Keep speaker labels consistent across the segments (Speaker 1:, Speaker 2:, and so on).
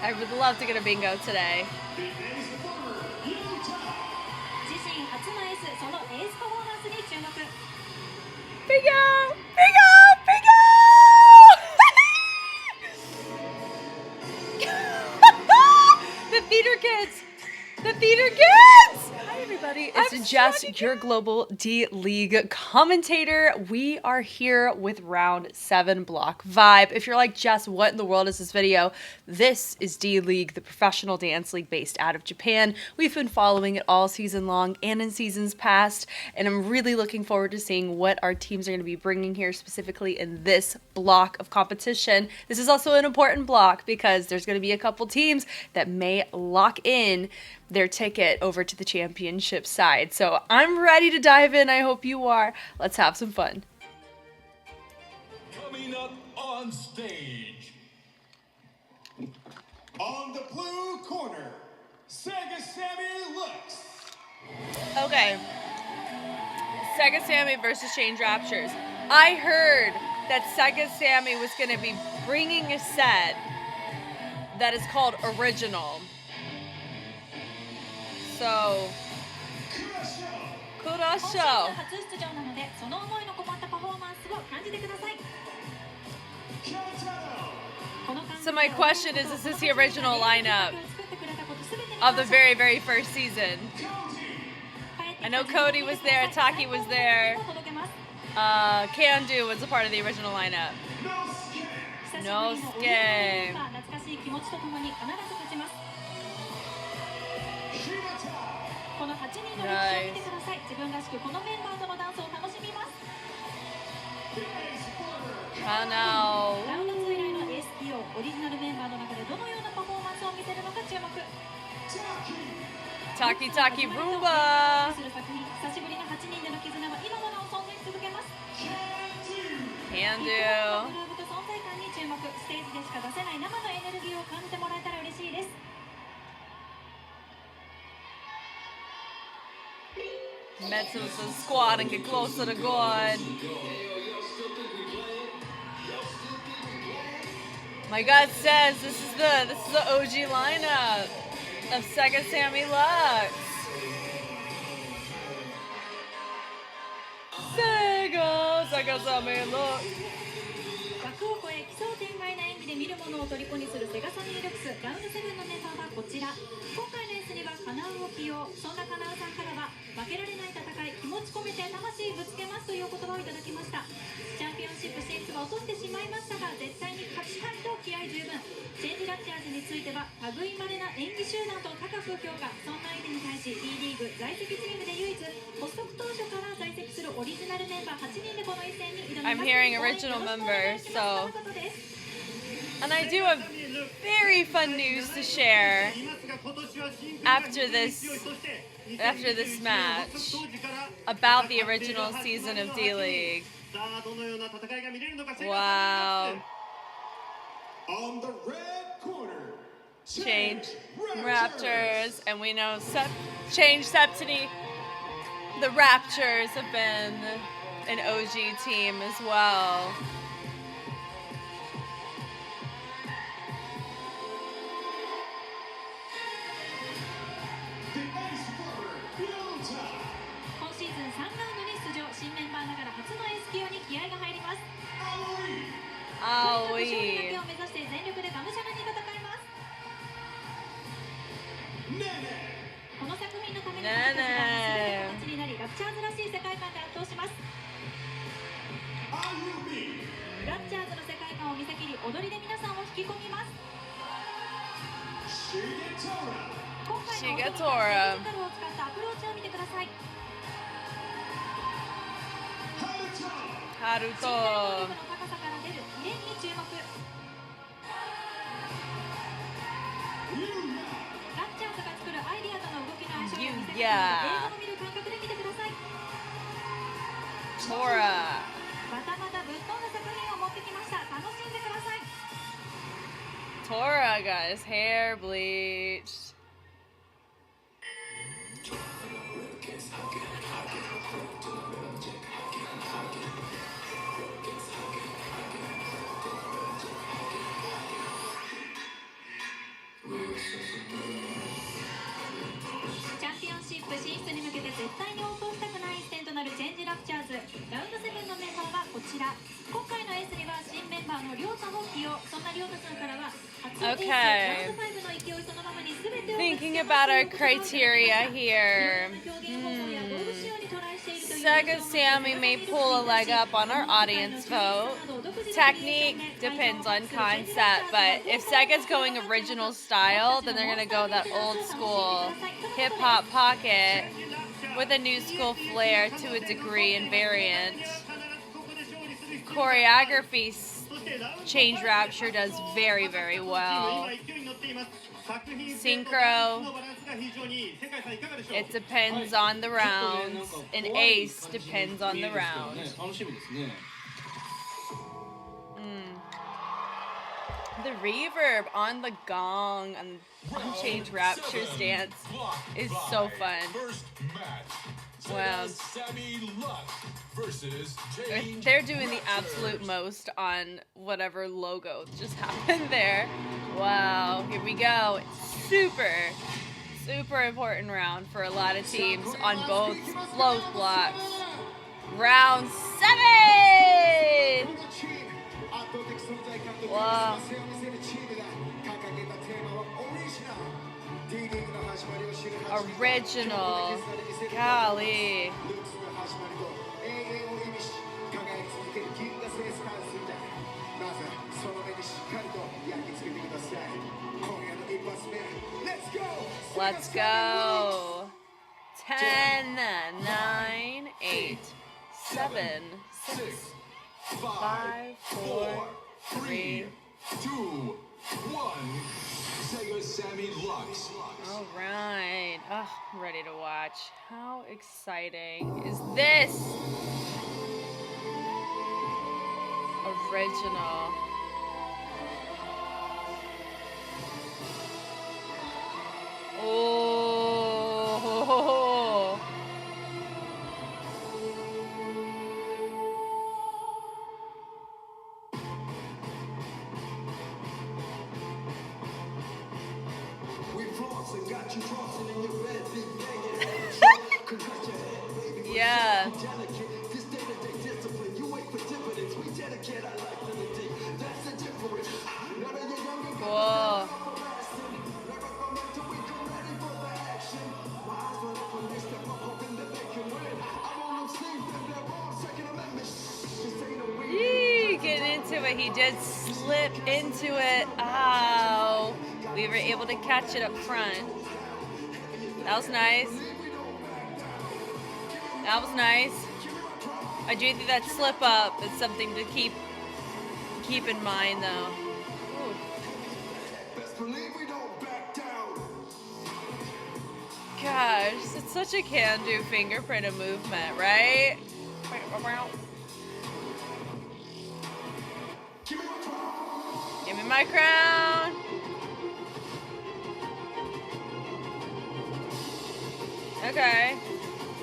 Speaker 1: I would love to get a bingo today. Bingo! Bingo! Bingo! The theater kids! The theater kids! Hi everybody, it's Jess, your global D.League commentator. We are here with Round 7 block vibe. If you're like, Jess, what in the world is this video? This is D.League, the professional dance league based out of Japan. We've been following it all season long and in seasons past, and I'm really looking forward to seeing what our teams are going to be bringing here specifically in this block of competition. This is also an important block because there's going to be a couple teams that may lock in their ticket over to the championship side. So I'm ready to dive in. I hope you are. Let's have some fun.
Speaker 2: Coming up on stage, on the blue corner, Sega Sammy Lux.
Speaker 1: Okay. Sega Sammy versus Change Raptures. I heard that Sega Sammy was going to be bringing a set that is called Original. So, Kurasho. So my question is this the original lineup of the very, very first season? I know Cody was there, Taki was there, Kandu was a part of the original lineup. Nosuke. Nice. Kanao. Taki Taki Roomba. Kandu. Mets with the squad and get closer to God. My gut says this is the OG lineup of Sega Sammy Lux. Sega Sammy Lux.
Speaker 3: 枠を超え奇想天外な演技で見る者を虜にするセガサミールクスラウンド7のメンバーはこちら。今回のレースにはカナウを起用。そんなカナウさんからは負けられない戦い、気持ち込めて魂ぶつけますという言葉をいただきました。チャンピオンシップ進出は落としてしまいましたが絶対に勝ちたいと気合十分。チェンジラッチャーズについては類まれな演技集団と高く評価。そんな相手に対し D リーグ在籍チームで唯一発足当初から在籍するオリジナルメンバー8人でこの一戦に挑みます。
Speaker 1: I'm hearing original members, so and I do have very fun news to share after this match about the original season of D.League. Wow.
Speaker 2: On the red corner,
Speaker 1: Change Raptors, and we know Change Septini. The Raptors have been an OG team as well. Aoi. Nene. Shigetora. Haruto. Yuya. Tora. Tora got his hair bleached. Okay. Thinking about our criteria here. Sega Sammy may pull a leg up on our audience vote. Technique depends on concept, but if Sega's going original style, then they're gonna go that old school hip-hop pocket with a new school flair to a degree and variant. Choreography, Change Rapture does very, very well. Synchro, it depends on the rounds. And Ace depends on the round. The reverb on the gong and Change Rapture's dance is so fun. Wow. They're doing the absolute most on whatever logo just happened there. Wow, here we go. Super important round for a lot of teams on both blocks. Round 7! Wow. Original. Golly. Let's go. 10, 9, 8, 7, 6, 5, 4, 3,
Speaker 2: 2, 1. Sega Sammy Lux.
Speaker 1: All right. Oh, I'm ready to watch. How exciting is this? Original. Oh. Yeah. Cool. Yee, getting into it. He did slip into it. Ow. We were able to catch it up front. That was nice. That was nice. I do think that slip up is something to keep in mind, though. Ooh. Gosh, it's such a can-do fingerprint of movement, right? Give me my crown. Okay.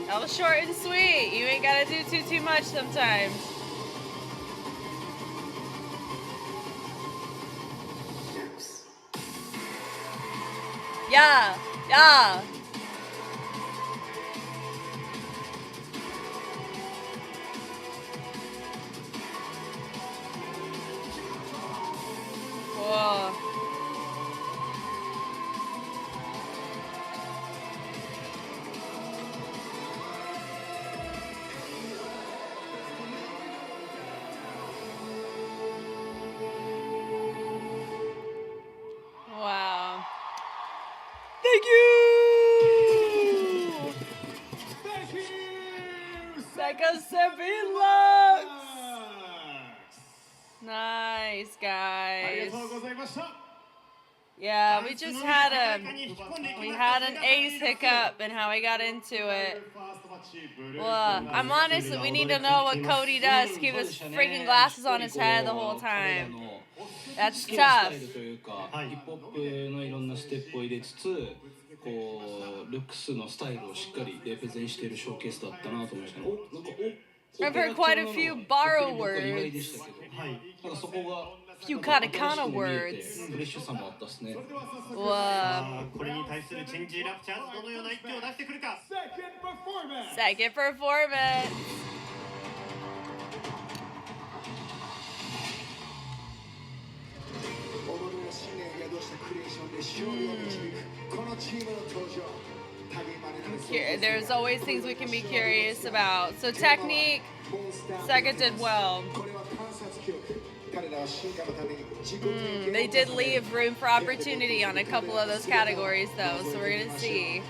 Speaker 1: That was short and sweet. You ain't gotta do too much sometimes. Yeah. Whoa. Wow. Thank you!
Speaker 2: Thank you!
Speaker 1: Sega Sammy Lux! Nice, guys. Yeah, we just had an ace hiccup and how I got into it. Well, I'm honestly, we need to know what Cody does to keep his freaking glasses on his head the whole time. That's tough.
Speaker 4: こうルックスのスタイルをしっかりレプゼンしているショーケースだったなと思いましたね。
Speaker 1: I've heard quite a few borrow words. Few katakana words. Wow. Second performance. There's always things we can be curious about. So technique, Sega did well. They did leave room for opportunity on a couple of those categories though, so we're gonna see.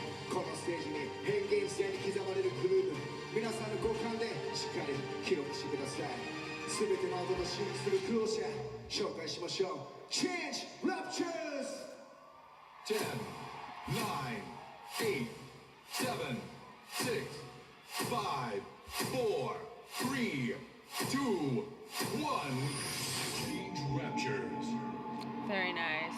Speaker 2: Change Raptures!
Speaker 5: 10, 9, 8, 7, 6, 5, 4, 3, 2, 1. Change Raptures.
Speaker 1: Very nice.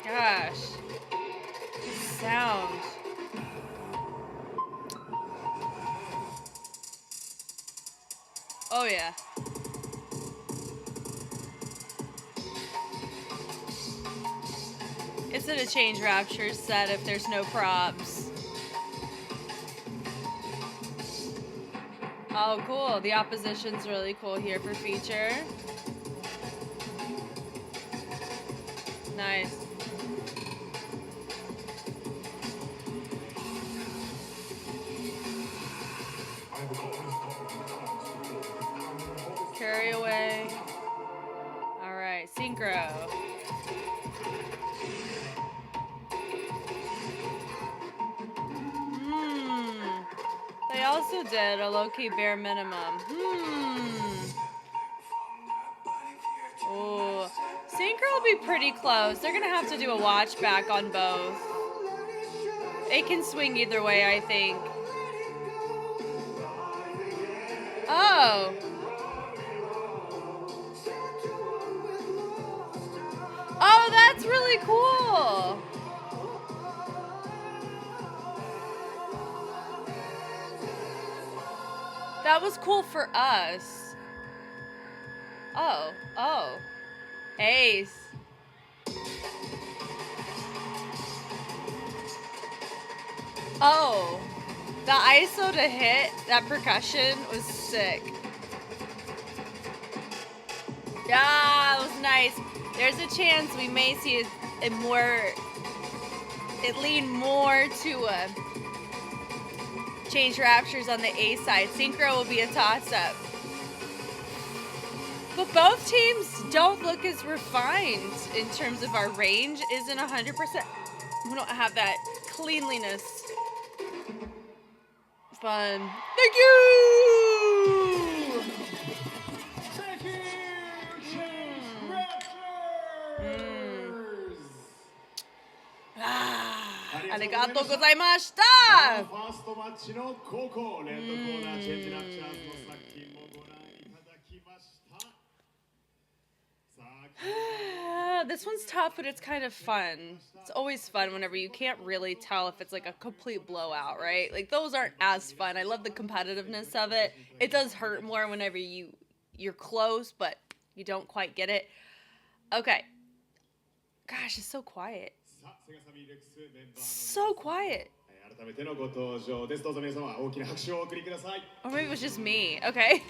Speaker 1: Gosh. Sound. Oh yeah. It's in a Change Raptures set if there's no props. Oh, cool. The opposition's really cool here for feature. Nice. Carry away. All right, synchro. They also did a low-key bare minimum. Ooh. Synchro will be pretty close. They're gonna have to do a watch back on both. It can swing either way, I think. Oh. Oh, that's really cool. That was cool for us. Oh. Ace. Oh. The ISO to hit, that percussion was sick. Yeah, that was nice. There's a chance we may see it lean more to Change Raptures on the A side. Synchro will be a toss-up. But both teams don't look as refined in terms of our range isn't 100%. We don't have that cleanliness. Fun. Thank you!
Speaker 2: Thank you, Change Raptors!
Speaker 1: Arigatou gozaimashita!
Speaker 2: ファーストマッチの後攻レッドコーナーチェンジラプチャーズの作品もご覧いただきました。さあ
Speaker 1: This one's tough, but it's kind of fun. It's always fun whenever you can't really tell if it's like a complete blowout, right? Like those aren't as fun. I love the competitiveness of it. It does hurt more whenever you're close, but you don't quite get it. Okay. Gosh, it's so quiet. So quiet.
Speaker 2: 改めてのご登場です。どうぞ皆様大きな拍手をお送りください。
Speaker 1: Or maybe it was just me. Okay.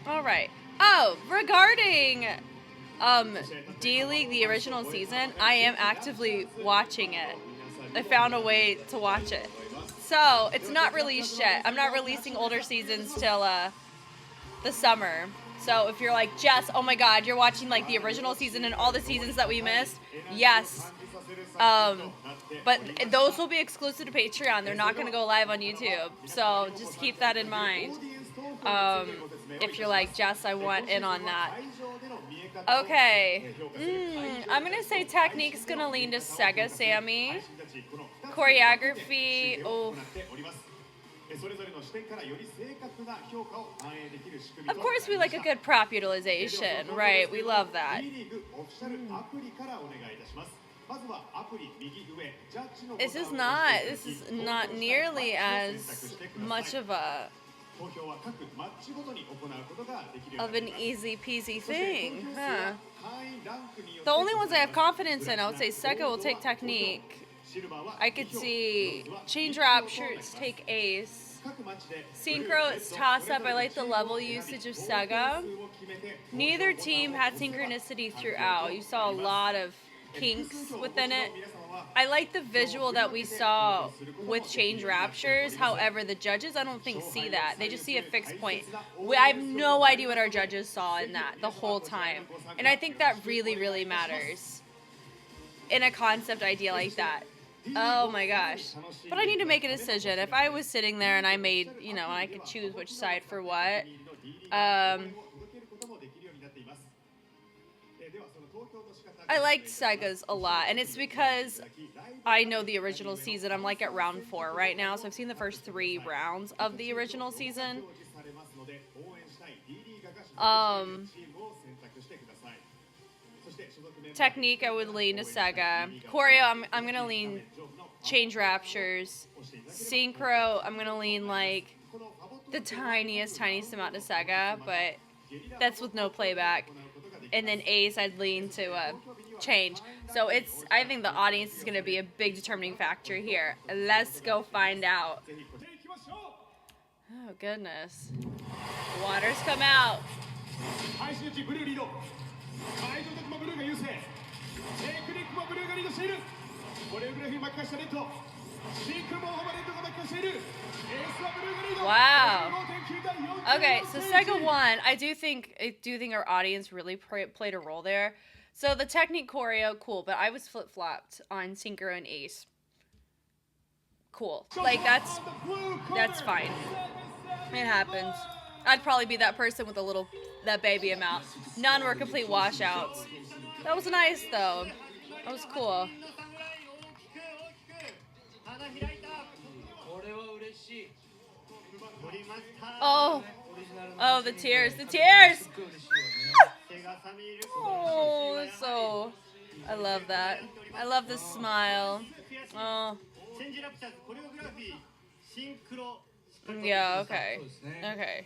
Speaker 1: All right. Oh, regarding D.League, the original season, I am actively watching it. I found a way to watch it. So, it's not released yet. I'm not releasing older seasons till the summer. So, if you're like, Jess, oh my god, you're watching like the original season and all the seasons that we missed, yes. But those will be exclusive to Patreon. They're not going to go live on YouTube. So, just keep that in mind. If you're like, Jess, I want in on that. Okay. I'm going to say technique's going to lean to Sega Sammy. Choreography, oh. Of course we like a good prop utilization, right? We love that. This is not nearly as much of an easy peasy thing, huh? The only ones I have confidence in, I would say Sega will take technique. I could see Change Raptures take Ace. Synchro is toss-up. I like the level usage of Sega. Neither team had synchronicity throughout. You saw a lot of kinks within it. I like the visual that we saw with Change Raptures. However, the judges, I don't think, see that. They just see a fixed point. I have no idea what our judges saw in that the whole time. And I think that really, really matters in a concept idea like that. Oh my gosh. But I need to make a decision. If I was sitting there and I made, you know, I could choose which side for what. I liked Sega's a lot, and it's because I know the original season. I'm like at round 4 right now, so I've seen the first 3 rounds of the original season. Technique, I would lean to Sega. Choreo, I'm gonna lean Change Raptures. Synchro, I'm gonna lean like the tiniest amount to Sega, but that's with no playback. And then Ace, I'd lean to Change. So I think the audience is gonna be a big determining factor here. Let's go find out. Oh goodness. Waters come out. Wow. Okay, so Sega won. I do think our audience really played a role there. So the technique choreo, cool, but I was flip-flopped on Synchro and Ace. Cool. Like that's fine. It happens. I'd probably be that person with that baby amount. None were complete washouts. That was nice though. That was cool. Oh, the tears, the tears! Oh, so I love that. I love the smile. Oh. Yeah, okay. Okay.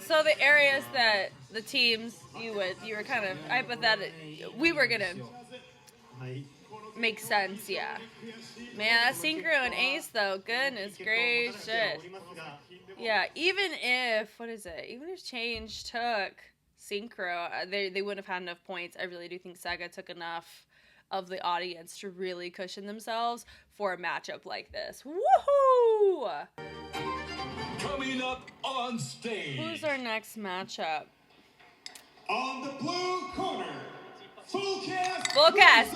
Speaker 1: So the areas that the teams you were kind of hypothetical, we were gonna make sense, yeah. Man, that Synchro and Ace though, goodness gracious. Yeah, even if Change took Synchro, they wouldn't have had enough points. I really do think Sega took enough of the audience to really cushion themselves for a matchup like this. Woohoo!
Speaker 5: Coming up on stage.
Speaker 1: Who's our next matchup?
Speaker 2: On the blue corner, Full Cast.
Speaker 1: Full Cast.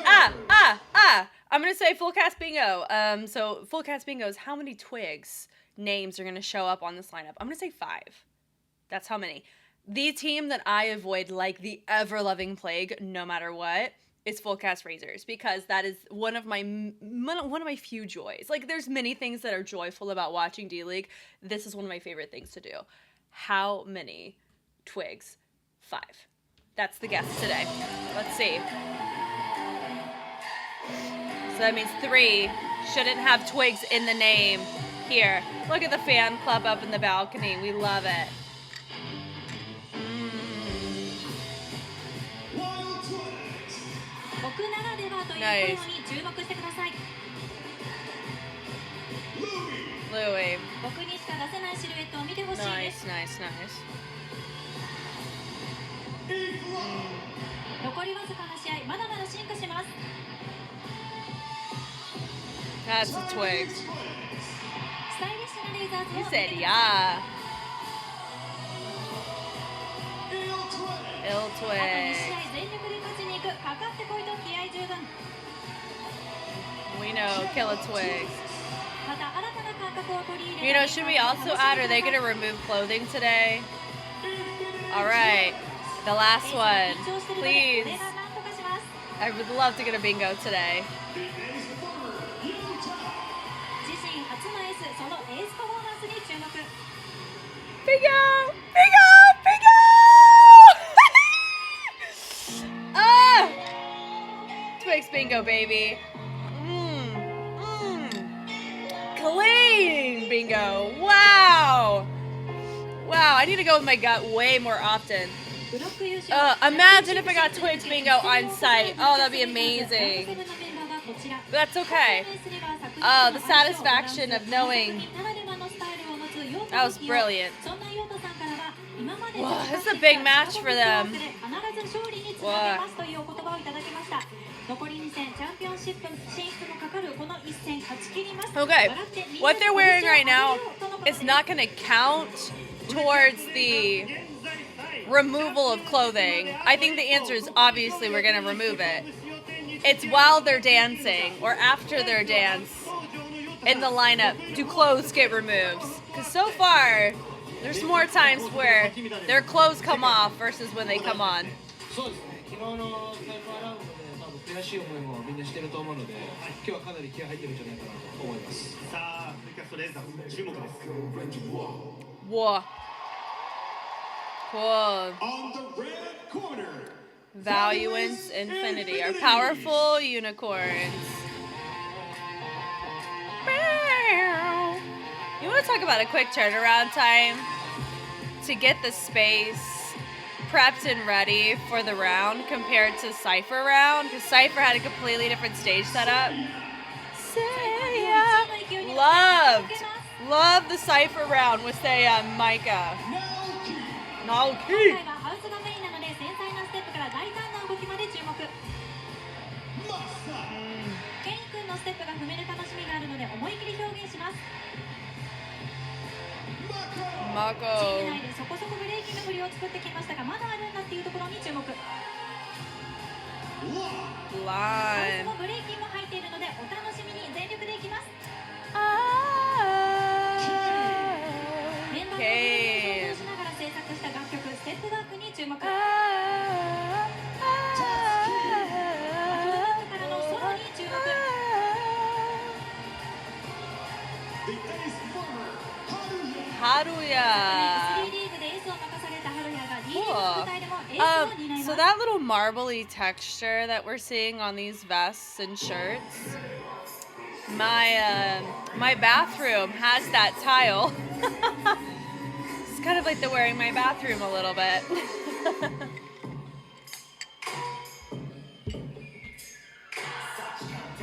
Speaker 1: I'm gonna say Full Cast Bingo. So Full Cast Bingo is how many Twigs names are gonna show up on this lineup. I'm gonna say 5. That's how many. The team that I avoid like the ever-loving plague, no matter what, is Full Cast Razors, because that is one of my few joys. Like, there's many things that are joyful about watching D-League. This is one of my favorite things to do. How many Twigs? 5. That's the guess today. Let's see. So that means 3 shouldn't have Twigs in the name. Here, look at the fan club up in the balcony. We love it. Nice. Louis. Nice, nice, nice. That's the Twigs. He said, yeah. Ill Twigs. We know, Killer Twigs. You know, should we also add, are they going to remove clothing today? Alright, the last one. Please. I would love to get a bingo today. Bingo! Bingo! Bingo! Ah! Twigs bingo, baby. Clean bingo. Wow. Wow, I need to go with my gut way more often. Imagine if I got Twigs bingo on site. Oh, that'd be amazing. But that's okay. Oh, the satisfaction of knowing. That was brilliant. Whoa, this is a big match for them. Whoa. Okay, what they're wearing right now is not going to count towards the removal of clothing. I think the answer is obviously we're going to remove it. It's while they're dancing or after their dance in the lineup do clothes get removed. Because so far, there's more times where their clothes come off versus when they come on.
Speaker 4: 悔しい思いもみんなしてると思うので、今日はかなり気合入ってるんじゃないかなと思います。さあ、フリカストレーザー注目です。
Speaker 1: Whoa. Whoa.
Speaker 2: On the red corner,
Speaker 1: Valuance Infinity are powerful unicorns. You want to talk about a quick turnaround time to get the space prepped and ready for the round compared to Cypher round? Because Cypher had a completely different stage setup. Loved the Cypher round with Micah. Naoki. Mako. Lime. Okay. Haruya. Cool. So that little marbly texture that we're seeing on these vests and shirts, my bathroom has that tile. It's kind of like they're wearing my bathroom a little bit.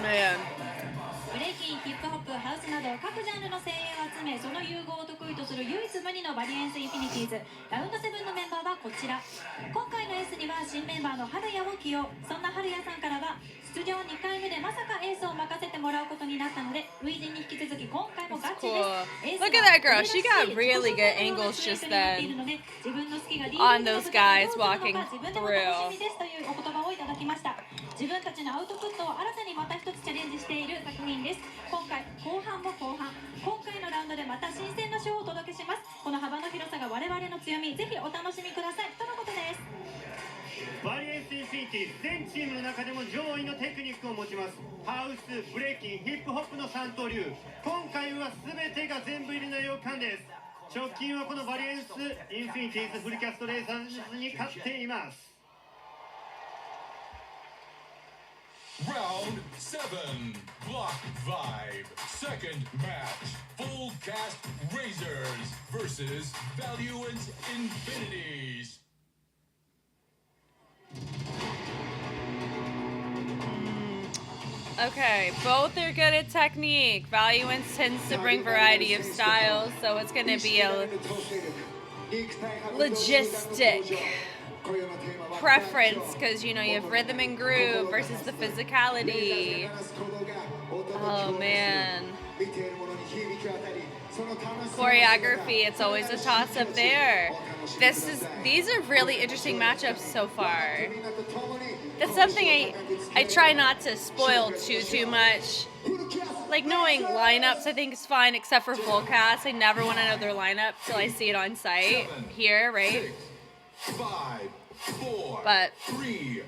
Speaker 1: Man.
Speaker 3: ブレイキン、ヒップホップ、ハウスなど各ジャンルの精鋭を集め、その融合を得意とする唯一無二のバリエンスインフィニティーズ。ラウンド7のメンバーはこちら。今回の S には新メンバーの春也を起用。そんな春也さんからは出場2回目でまさかエースを任せてもらうことになったので、初陣に引き続き今回もガチです。
Speaker 1: Look at that girl. She got really good angles just then on those guys walking through.
Speaker 3: 自分たちのアウトプットを新たにまた一つチャレンジしている作品です。今回後半も後半、今回のラウンドでまた新鮮なショーをお届けします。この幅の広さが我々の強み、ぜひお楽しみくださいとのことです。
Speaker 2: バリエンスインフィニティ全チームの中でも上位のテクニックを持ちます。ハウス、ブレイキン、ヒップホップの三刀流。今回は全てが全部入りの予感です。直近はこのバリエンスインフィニティーズフルキャストレーサーズに勝っています。
Speaker 5: Round 7, Block Vibe. Second match, Full Cast Razors versus Valuance Infinities.
Speaker 1: Okay, both are good at technique. Valuance tends to bring variety of styles, so it's going to be a logistic preference because, you know, you have rhythm and groove versus the physicality. Oh, man. Choreography, it's always a toss-up there. These are really interesting matchups so far. That's something I try not to spoil too much. Like, knowing lineups I think is fine, except for full cast. I never want to know their lineup till I see it on site here, right?
Speaker 5: 5, 4,
Speaker 1: But
Speaker 5: 3,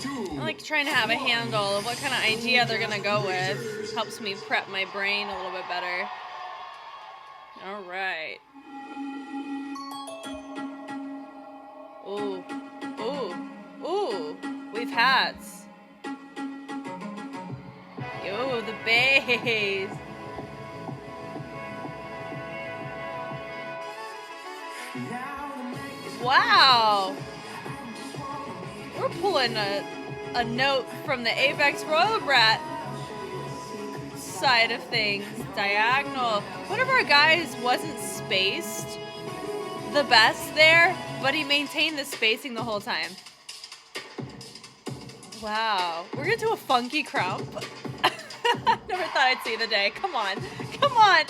Speaker 5: 2,
Speaker 1: I like trying to have a handle of what kind of idea they're gonna go with. Helps me prep my brain a little bit better. All right. Ooh, ooh, ooh. We've hats. Yo, the bass. Wow. We're pulling a note from the Apex Road Rat. side of things. Diagonal. One of our guys wasn't spaced the best there, but he maintained the spacing the whole time. Wow. We're gonna do a funky crump. Never thought I'd see the day. Come on. Come on.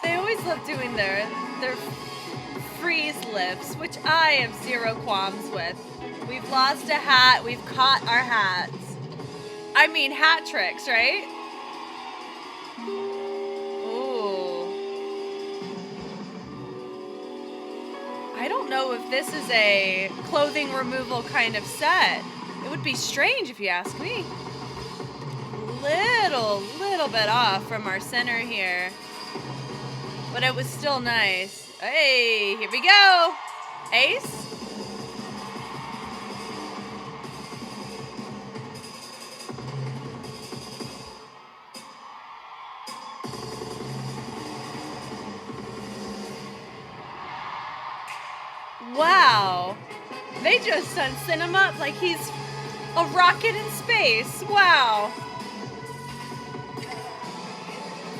Speaker 1: They always love doing their freeze lips, which I have zero qualms with. We've lost a hat. We've caught our hats. I mean, hat tricks, right? Ooh. I don't know if this is a clothing removal kind of set. It would be strange if you ask me. Little bit off from our center here. But it was still nice. Hey, here we go. Ace. Wow. They just sent him up like he's a rocket in space. Wow.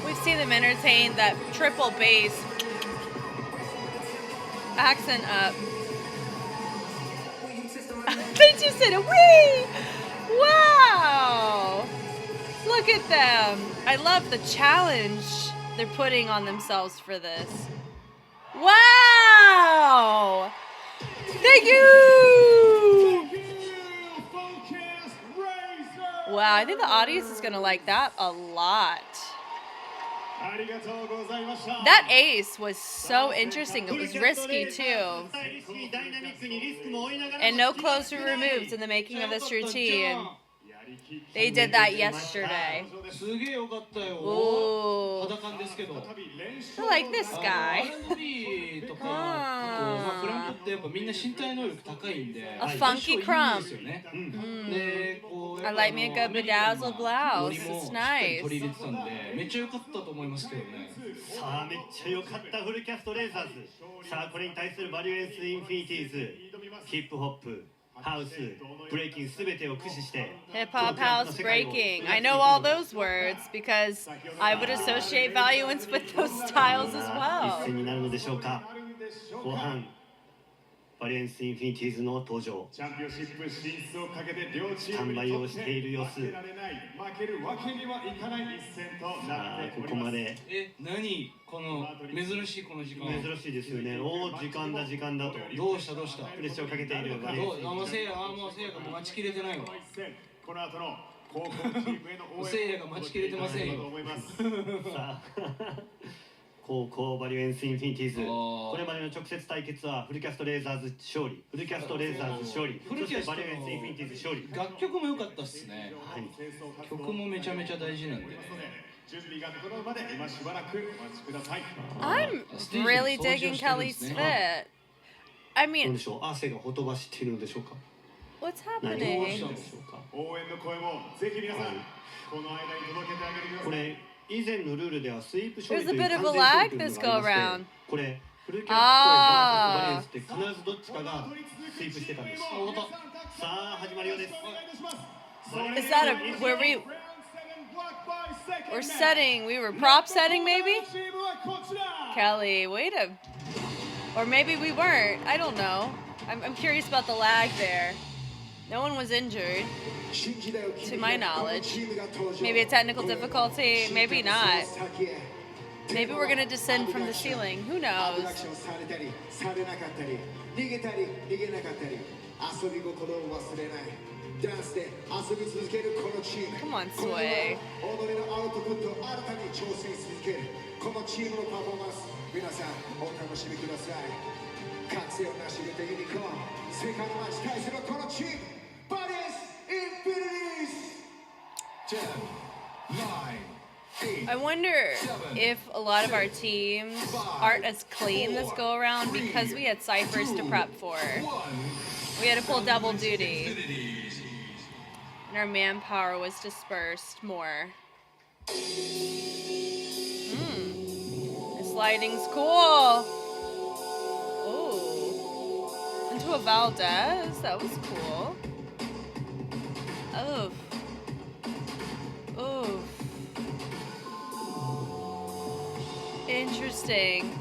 Speaker 1: We've seen them entertain that triple bass. Accent up. They just did a wee! Wow! Look at them. I love the challenge they're putting on themselves for this. Wow! Thank you! Wow, I think the audience is gonna like that a lot. That ace was so interesting. It was risky too. And no closer removes in the making of this routine. They did that yesterday. Ooh. I like this guy. A funky crump. I like me a good bedazzled blouse. It's nice.
Speaker 2: さあめっちゃ良かったフルキャストレーザーズ。さあこれに対するバリュエンスインフィニティーズ、ヒップホップ、ハウス、ブレイキンすべてを駆使して。
Speaker 1: Hip hop, house, breaking. I know all those words because I would associate valuance with those styles as well.
Speaker 2: 一戦になるのでしょうか。後半。バリエンスインフィニティーズの登場。スタンバイをしている様子。さあここまで。
Speaker 4: 何この珍しいこの時間。
Speaker 2: 珍しいですよね。おお時間だ時間だと。
Speaker 4: どうしたどうした。
Speaker 2: プレッシャーをかけているバリエンス。
Speaker 4: もうせいやが待ちきれてないわ。
Speaker 2: この後の高校チームへの応援。
Speaker 4: せいやが待ちきれてませんよ。
Speaker 2: さあ。高校バリュエンスインフィニティーズ。これまでの直接対決はフルキャストレーザーズ勝利、フルキャストレーザーズ勝利、そしてバリュエンスインフィニティーズ勝利。
Speaker 4: 楽曲も良かったっすね。はい。曲もめちゃめちゃ大事なんでね。
Speaker 1: I'm really digging Kelly's fit. I mean,
Speaker 2: どうでしょう。汗がほとばしっているのでしょうか。
Speaker 1: What's
Speaker 2: 何を
Speaker 1: happening?
Speaker 2: したんでしょうか。
Speaker 6: 応援の声もぜひ皆さんこの間に届けてあげてください。
Speaker 2: これ以前のルールではスイープ勝利
Speaker 1: There's
Speaker 2: と
Speaker 1: a
Speaker 2: いう
Speaker 1: bit
Speaker 2: 完
Speaker 1: of
Speaker 2: 全
Speaker 1: a
Speaker 2: 勝利
Speaker 1: lag
Speaker 2: という
Speaker 1: this
Speaker 2: の
Speaker 1: go
Speaker 2: がありま
Speaker 1: around.
Speaker 2: して、これフルキャストバリエンスって必ずどっちかがスイープしてたんです。さあ始まるようです。
Speaker 1: Is that a where we're setting? We were prop setting maybe? Kelly, wait a, or maybe we weren't. I don't know. I'm curious about the lag there. No one was injured, to my knowledge. Maybe a technical difficulty, maybe not. Maybe we're gonna descend from the ceiling. Who knows? Come on, Sway. I wonder if a lot of our teams aren't as clean this go around because we had ciphers to prep for. We had to pull double duty. And our manpower was dispersed more. This lighting's cool. Ooh. into a Valdez. That was cool. Oh. Oh. Interesting.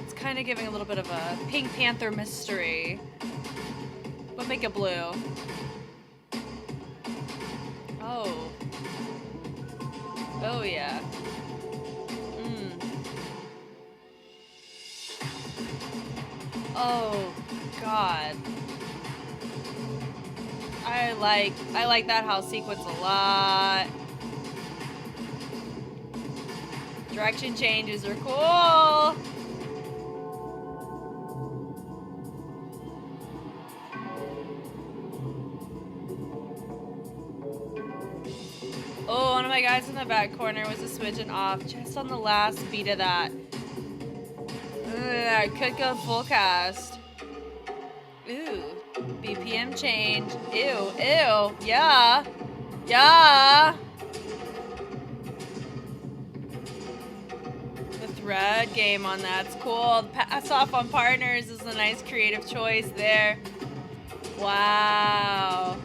Speaker 1: It's kind of giving a little bit of a Pink Panther mystery. But make it blue. Oh. Oh, yeah. Oh, God. I like that house sequence a lot. Direction changes are cool. Oh, one of my guys in the back corner was a switching off just on the last beat of that. I could go full cast. Ooh, BPM change. Ew, ew, yeah, yeah. The thread game on that's cool. The pass off on partners is a nice creative choice there. Wow.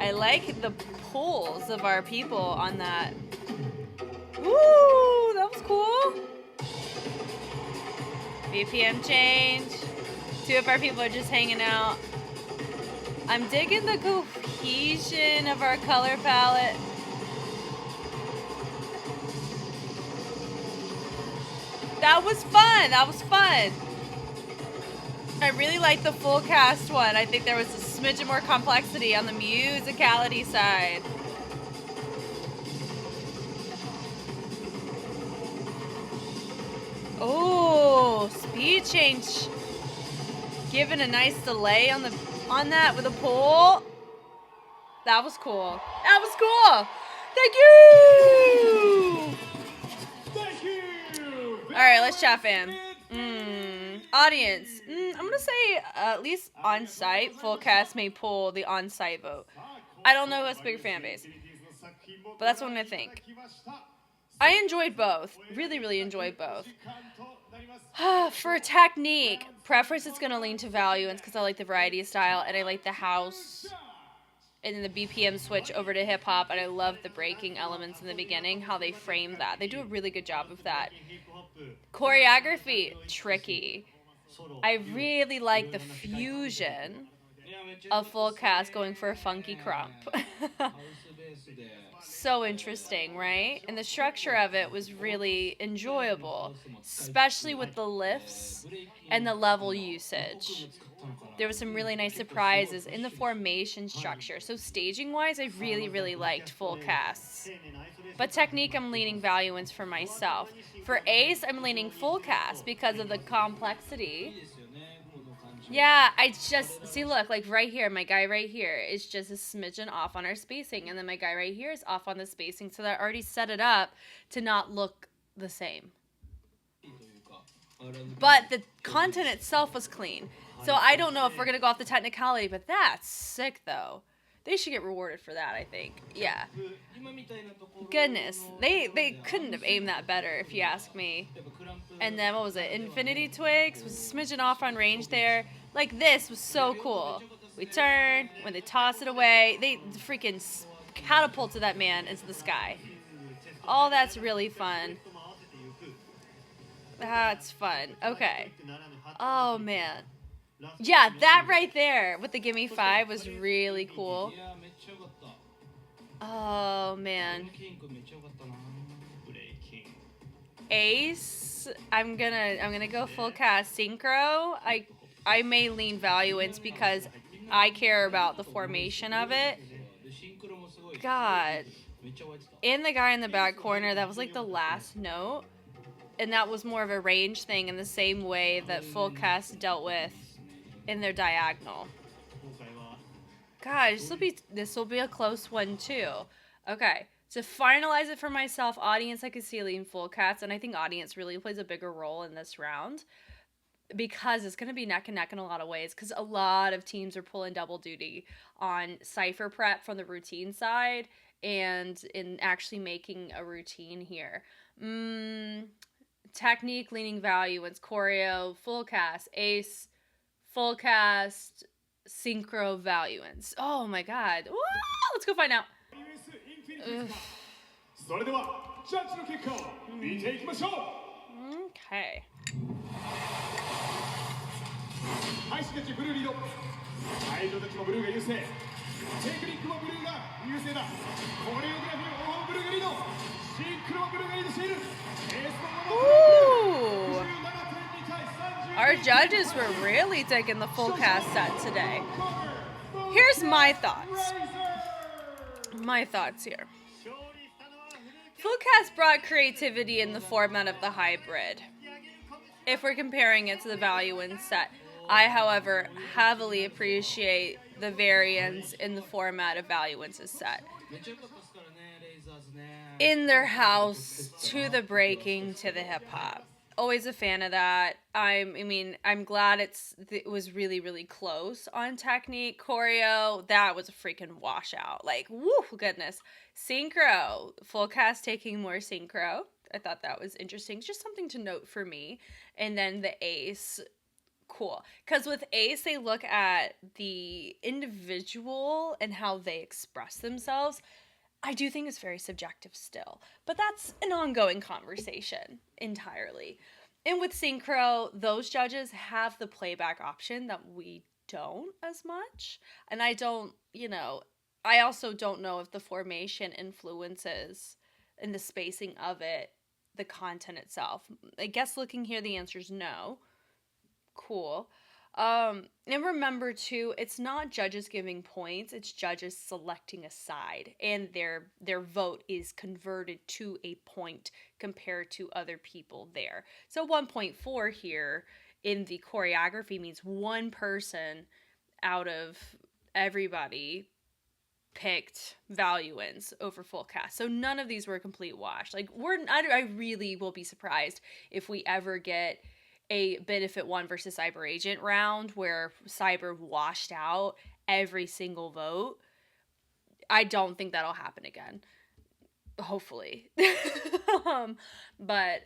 Speaker 1: I like the pulls of our people on that. Woo, that was cool. BPM change. Two of our people are just hanging out. I'm digging the cohesion of our color palette. That was fun. That was fun. I really like the full cast one. I think there was a smidgen more complexity on the musicality side. Oh, speed change. Given a nice delay on that with a pull. That was cool. That was cool. Thank you.
Speaker 6: Thank you.
Speaker 1: All right, let's chat, fam. Audience. I'm gonna say at least on site, full cast may pull the on site vote. I don't know who has a bigger fan base, but that's what I'm gonna think. I enjoyed both. Really, really enjoyed both. For technique, preference is going to lean to value, and it's because I like the variety of style, and I like the house, and then the BPM switch over to hip-hop, and I love the breaking elements in the beginning, how they frame that. They do a really good job of that. Choreography, tricky. I really like the fusion of full cast going for a funky crump. So interesting, right? And the structure of it was really enjoyable, especially with the lifts and the level usage. There was some really nice surprises in the formation structure. So staging wise, I really, really liked full casts. But technique, I'm leaning valuance for myself. For Ace, I'm leaning full cast because of the complexity. Yeah, I just, see, look, like right here, my guy right here is just a smidgen off on our spacing, and then my guy right here is off on the spacing, so that already set it up to not look the same. But the content itself was clean. So I don't know if we're going to go off the technicality, but that's sick, though. They should get rewarded for that, I think. Yeah. Goodness. They couldn't have aimed that better, if you ask me. And then, what was it? Infinity Twigs was a smidgen off on range there. Like, this was so cool. We turn, when they toss it away, they freaking catapulted that man into the sky. All that's really fun. That's fun. Okay. Oh, man. Yeah, that right there with the Gimme 5 was really cool. Oh, man. Ace, I'm gonna go full cast. Synchro, I may lean valuance because I care about the formation of it. God. And the guy in the back corner, that was like the last note. And that was more of a range thing in the same way that full cast dealt with in their diagonal. God, this will be a close one too. Okay, to finalize it for myself, audience, I could see lean full cast, and I think audience really plays a bigger role in this round because it's going to be neck and neck in a lot of ways, because a lot of teams are pulling double duty on cipher prep from the routine side and in actually making a routine here. Technique leaning value, it's choreo, full cast, Ace, full cast, synchro valuance. Oh my god. Woo! Let's go find out.
Speaker 6: それではジャッジの結果を見ていきましょう。
Speaker 1: Okay.
Speaker 6: 配信たちブルーリード。会場たちもブルーが優勢。テクニックもブルーが優勢だ。コレオグラフィーもブルーがリード。シンクロもブルーがリードしている。エースも
Speaker 1: Ooh. Our judges were really taking the full cast set today. Here's my thoughts. My thoughts here. Full cast brought creativity in the format of the hybrid. If we're comparing it to the value in set, I, however, heavily appreciate the variance in the format of value in set. In their house, to the breaking, to the hip hop. Always a fan of that. I'm glad it was really, really close on technique. Choreo, that was a freaking washout. Like, woo, goodness. Synchro, full cast taking more synchro. I thought that was interesting. It's just something to note for me. And then the ace, cool. Because with ace, they look at the individual and how they express themselves. I do think it's very subjective still, but that's an ongoing conversation entirely. And with synchro, those judges have the playback option that we don't as much. And I also don't know if the formation influences in the spacing of it, the content itself. I guess looking here, the answer is no. Cool. And remember too, it's not judges giving points, it's judges selecting a side, and their vote is converted to a point compared to other people there. So 1.4 here in the choreography means one person out of everybody picked valuance over full cast. So none of these were a complete wash. Like I really will be surprised if we ever get a Benefit One versus Cyber Agent round where Cyber washed out every single vote. I don't think that'll happen again. Hopefully. But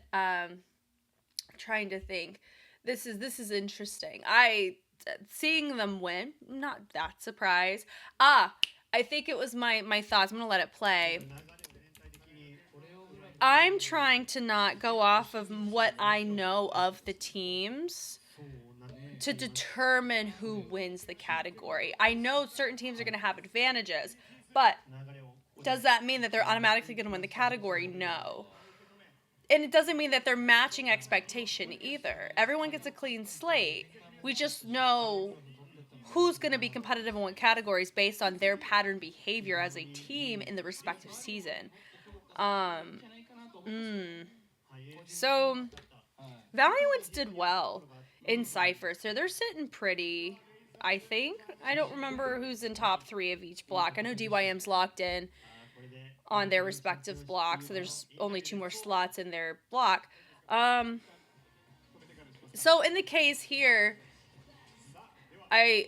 Speaker 1: trying to think. This is interesting. Seeing them win, not that surprised. I think it was my thoughts. I'm gonna let it play. I'm trying to not go off of what I know of the teams to determine who wins the category. I know certain teams are going to have advantages, but does that mean that they're automatically going to win the category? No. And it doesn't mean that they're matching expectation either. Everyone gets a clean slate. We just know who's going to be competitive in what categories based on their pattern behavior as a team in the respective season. So, Valuance did well in Cypher, so they're sitting pretty, I think. I don't remember who's in top 3 of each block. I know DYM's locked in on their respective block, so there's only 2 more slots in their block. So in the case here, why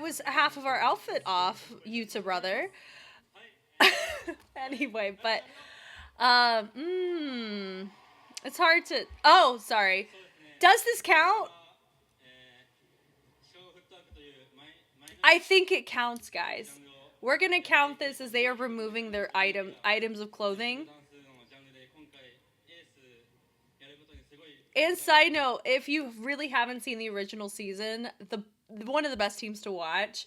Speaker 1: was half of our outfit off, Yuta brother? Anyway, but it's hard to. Oh, sorry. Does this count? I think it counts, guys. We're gonna count this as they are removing their items of clothing. And side note, if you really haven't seen the original season, one of the best teams to watch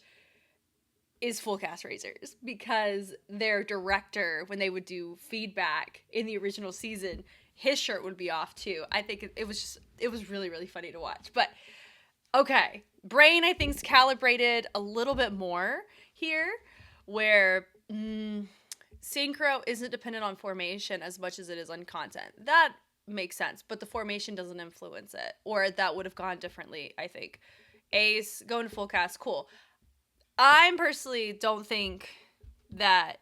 Speaker 1: is Full Cast Razors, because their director, when they would do feedback in the original season, his shirt would be off too. I think it was really, really funny to watch. But okay, brain I think's calibrated a little bit more here, where synchro isn't dependent on formation as much as it is on content. That makes sense, but the formation doesn't influence it, or that would have gone differently, I think. Ace going to full cast, cool. I personally don't think that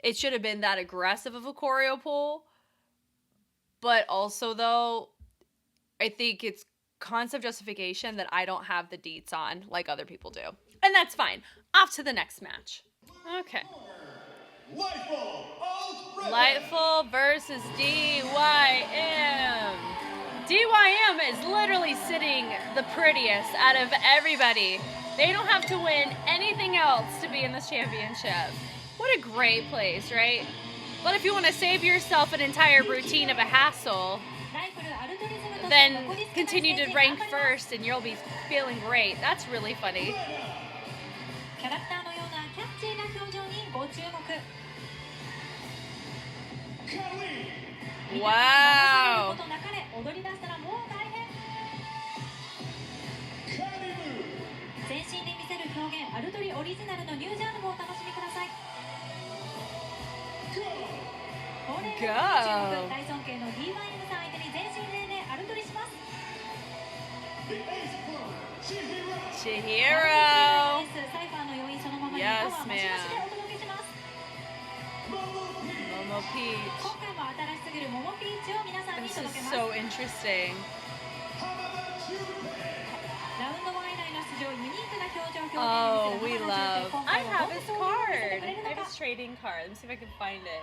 Speaker 1: it should have been that aggressive of a choreo pull, but also though, I think it's concept justification that I don't have the deets on like other people do. And that's fine. Off to the next match. Okay.
Speaker 6: Lightful
Speaker 1: versus DYM. DYM is literally sitting the prettiest out of everybody. They don't have to win anything else to be in this championship. What a great place, right? But if you want to save yourself an entire routine of a hassle, then continue to rank first and you'll be feeling great. That's really funny.
Speaker 3: キャラクターのようなキャッチーな表情にご注目。
Speaker 1: Wow.
Speaker 3: 踊り出したらもう大変。全身で見せる表現、アルトリオリジナルのニュージャンルもお楽しみください。恒例の注目、大尊敬の D.YM さん相手に全身霊でアルトリします。
Speaker 1: Chihiro.
Speaker 3: サイファーの要因そのままに
Speaker 1: Yes,
Speaker 3: パワー増し増しで
Speaker 1: man.
Speaker 3: お届けします。
Speaker 1: Momo Peach.
Speaker 3: 今回も新しすぎるモモピーチを皆さんに
Speaker 1: This
Speaker 3: 届
Speaker 1: is
Speaker 3: けます。
Speaker 1: so interesting.
Speaker 3: ラウンド1以来の出場、ユニークな表情表現
Speaker 1: Oh,
Speaker 3: を見
Speaker 1: we
Speaker 3: せる
Speaker 1: love.
Speaker 3: 今
Speaker 1: I
Speaker 3: 回は
Speaker 1: have
Speaker 3: どんな
Speaker 1: his
Speaker 3: 表現を見せて
Speaker 1: card.
Speaker 3: くれるの
Speaker 1: I have
Speaker 3: か。
Speaker 1: his trading card. Let me see if I can find it.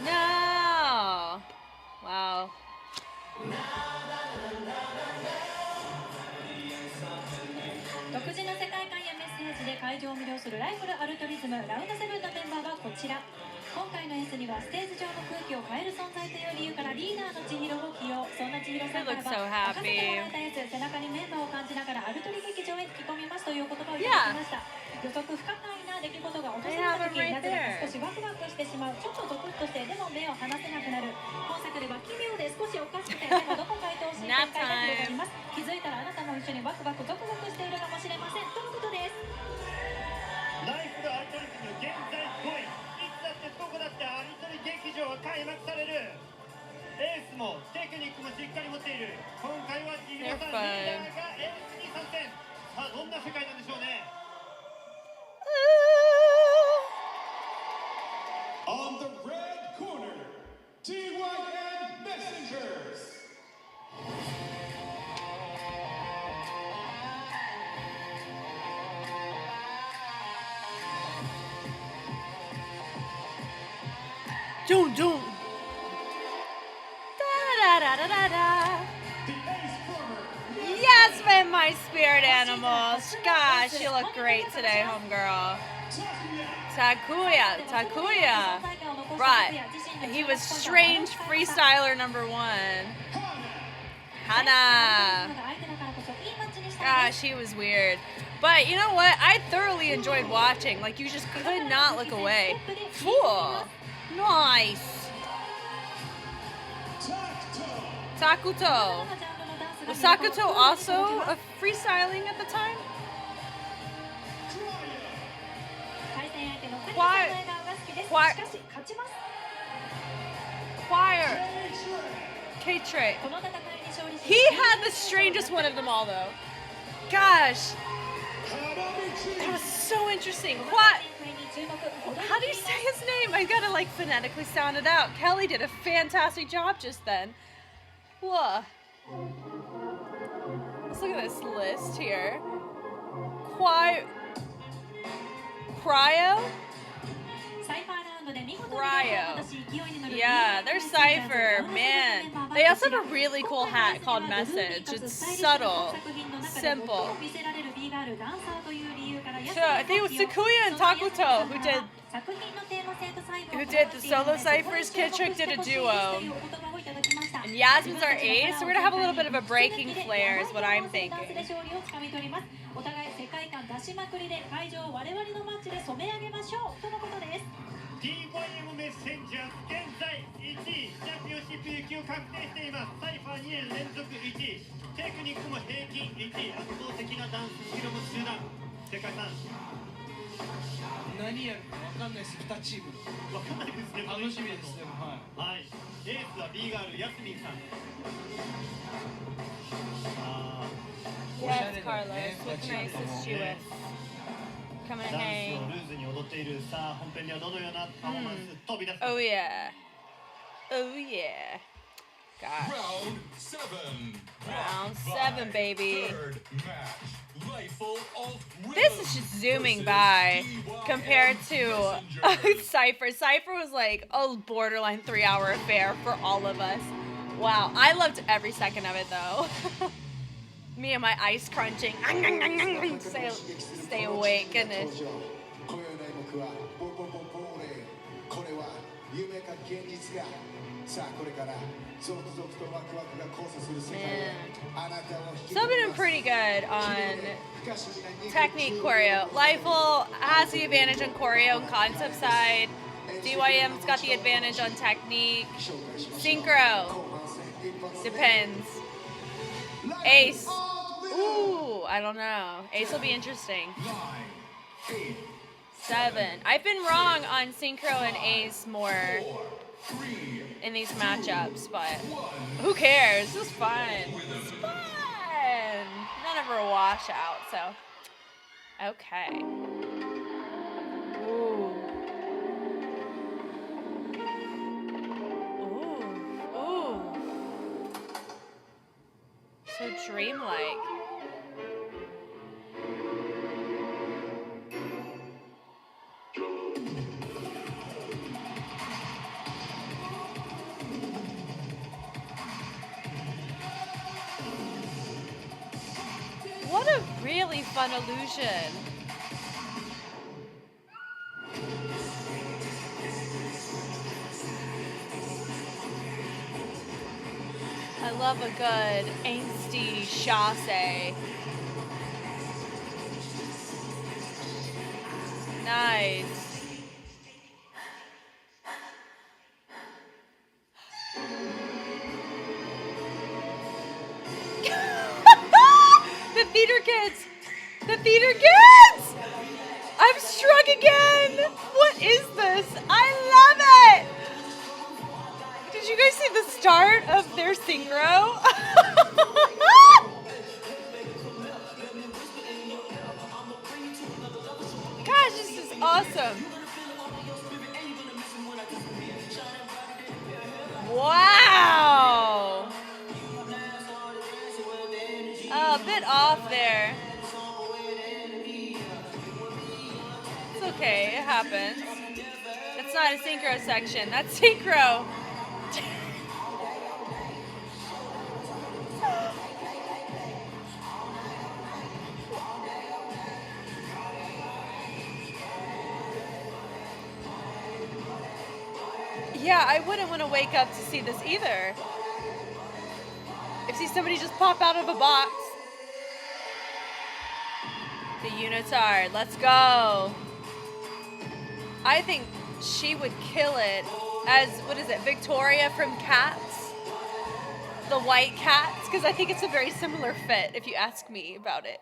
Speaker 1: No. Wow.
Speaker 3: 独自の世界観やメッセージで会場を魅了するライフルアルトリズムラウンド7のメンバーはこちら。今回のエースにはステージ上の空気を変える存在という理由からリーダーの千尋を起用。そんな千尋さんから
Speaker 1: They look so
Speaker 3: は任せ
Speaker 1: happy.
Speaker 3: てもらえたエース、背中にメンバーを感じながらアルトリ劇場へ引き込みますという言葉をいただきました。予測不可解な出来事が訪れた時、
Speaker 1: They have it right
Speaker 3: なぜだか少しワクワクしてしまう。ちょっとゾクッとしてでも目を離せなくなる。今作では奇妙で少しおかしくてでもどこか愛おしい展開が広がります。気づいたらあなたも一緒にワクワクゾクゾクしているかもしれませんとのことです。
Speaker 2: ライフルアルトリズム現在5位。いつだってどこだってアルトリ劇場は開幕される。エースもテクニックもしっかり持っている。今回は千尋さんリーダーがエースに参戦。さあどんな世界なんでしょうね。
Speaker 6: On the red corner, D.YM Messengers.
Speaker 1: Don't. Da da da da da.
Speaker 6: The ace former.
Speaker 1: Yes, man, my spirit animals. Gosh, you look great today, homegirl. Takuya. Right. He was strange freestyler number 1. Hana. Gosh, he was weird. But you know what? I thoroughly enjoyed watching. Like, you just could not look away. Cool. Nice. Takuto. Was Sakuto also a freestyling at the time? Choir. K-Tray. He had the strangest one of them all, though. Gosh. That was so interesting. What? How do you say his name? I gotta like phonetically sound it out. Kelly did a fantastic job just then. Whoa. Let's look at this list here. Cryo? Yeah, they're Cypher. Man. They also have a really cool hat called Message. It's subtle. Simple. So I think it was Takuya and Takuto who did the solo ciphers. Kid Trick did a duo. And Yasmin's our ace, so we're gonna have a little bit of a breaking flair is what I'm thinking.
Speaker 2: D.YM メッセンジャーズ現在1位、チャンピオンシップ行きを確定しています。サイファー2年連続1位、テクニックも平均1位、圧倒的なダンススキルも集団。世界さん
Speaker 4: 何やるか分かんないです、2チーム。
Speaker 2: わかんないですね。
Speaker 4: 楽しみですね。
Speaker 2: はい。エースは B ガールヤスミンさん。
Speaker 1: Yes, Carlos. What can I assist you with? Come and
Speaker 2: ダンス
Speaker 1: hang.
Speaker 2: をルーズに踊っている。さあ本編ではどのようなパフォーマンス飛び出す。
Speaker 1: Oh yeah. Oh yeah. gosh.
Speaker 5: Round 7.
Speaker 1: Round 7, baby.
Speaker 5: Third match. Lightful alt
Speaker 1: This is just zooming by compared to Cypher. Cypher was like a borderline 3-hour affair for all of us. Wow, I loved every second of it though. Me and my ice crunching. Stay awake, goodness. Man. Still been pretty good on technique choreo. Lifeful has the advantage on choreo and concept side. DYM's got the advantage on technique. Synchro. Depends. Ace. Ooh, I don't know. Ace will be interesting. 7. I've been wrong on Synchro and Ace more in these matchups, but who cares? It's fun. It's fun. None of them are a washout, so. Okay. Ooh. Ooh. Ooh. So dreamlike. What a really fun illusion. I love a good angsty chasse. Nice. The theater kids! The theater kids! I'm struck again! What is this? I love it! Did you guys see the start of their synchro? Gosh, this is awesome. Wow! Oh, a bit off there. It's okay, it happens. It's not a synchro section, that's synchro. Yeah, I wouldn't want to wake up to see this either. If see somebody just pop out of a box. The unitard, let's go. I think she would kill it as, what is it, Victoria from Cats? The white cats? Because I think it's a very similar fit, if you ask me about it.